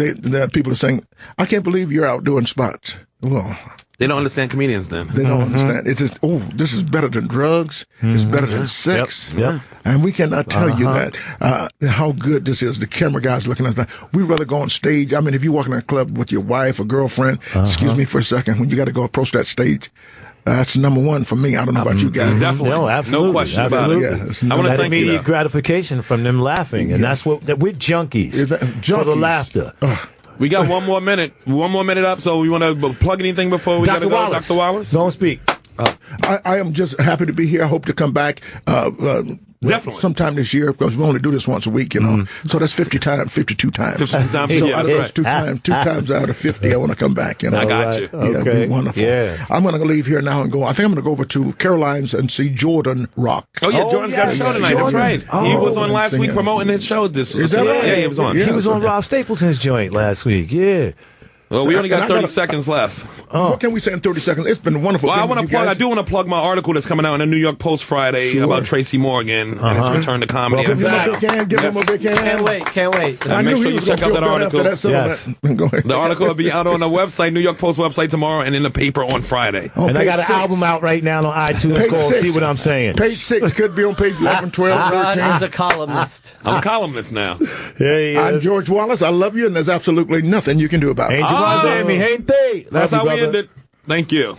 people are saying, I can't believe you're out doing spots. Well, they don't understand comedians then. They don't understand. It's just, this is better than drugs. It's better than sex. Yep. And we cannot tell you that, how good this is. The camera guys looking at that. We'd rather go on stage. I mean, if you walk in a club with your wife or girlfriend, excuse me for a second, when you got to go approach that stage, that's number one for me. I don't know about you guys. Definitely. No, absolutely. No question about it. Yeah, I want to that thank you. Immediate gratification from them laughing. And that's what we're junkies for the laughter. We got one more minute. One more minute up, so we want to plug anything before we got to go? Wallace. Dr. Wallace? Don't speak. I am just happy to be here. I hope to come back definitely sometime this year because we only do this once a week, So that's 52 times. 52 times. So that's right. two times out of 50, I want to come back. I got you. Yeah, it'd be wonderful. Yeah. I'm going to leave here now and go. I think I'm going to go over to Caroline's and see Jordan rock. Oh yeah, Jordan's got a show tonight. That's right. He was on last week promoting his show. Is that right? Yeah, he was on. He was on Rob Stapleton's joint last week. Yeah. Well, we only got 30 seconds left. What can we say in 30 seconds? It's been wonderful. Well, I do want to plug my article that's coming out in the New York Post Friday about Tracy Morgan and his return to comedy. Give him a big hand. Can't wait. And make sure you check out that article. Yes. The article will be out on the website, New York Post website tomorrow, and in the paper on Friday. And I got an album out right now on iTunes called See What I'm Saying. Page 6 could be on page 11, 12, 13. Rod is a columnist. I'm a columnist now. Yeah, he is. I'm George Wallace. I love you, and there's absolutely nothing you can do about it. Angel Miami, ain't they? That's how we end it. Thank you.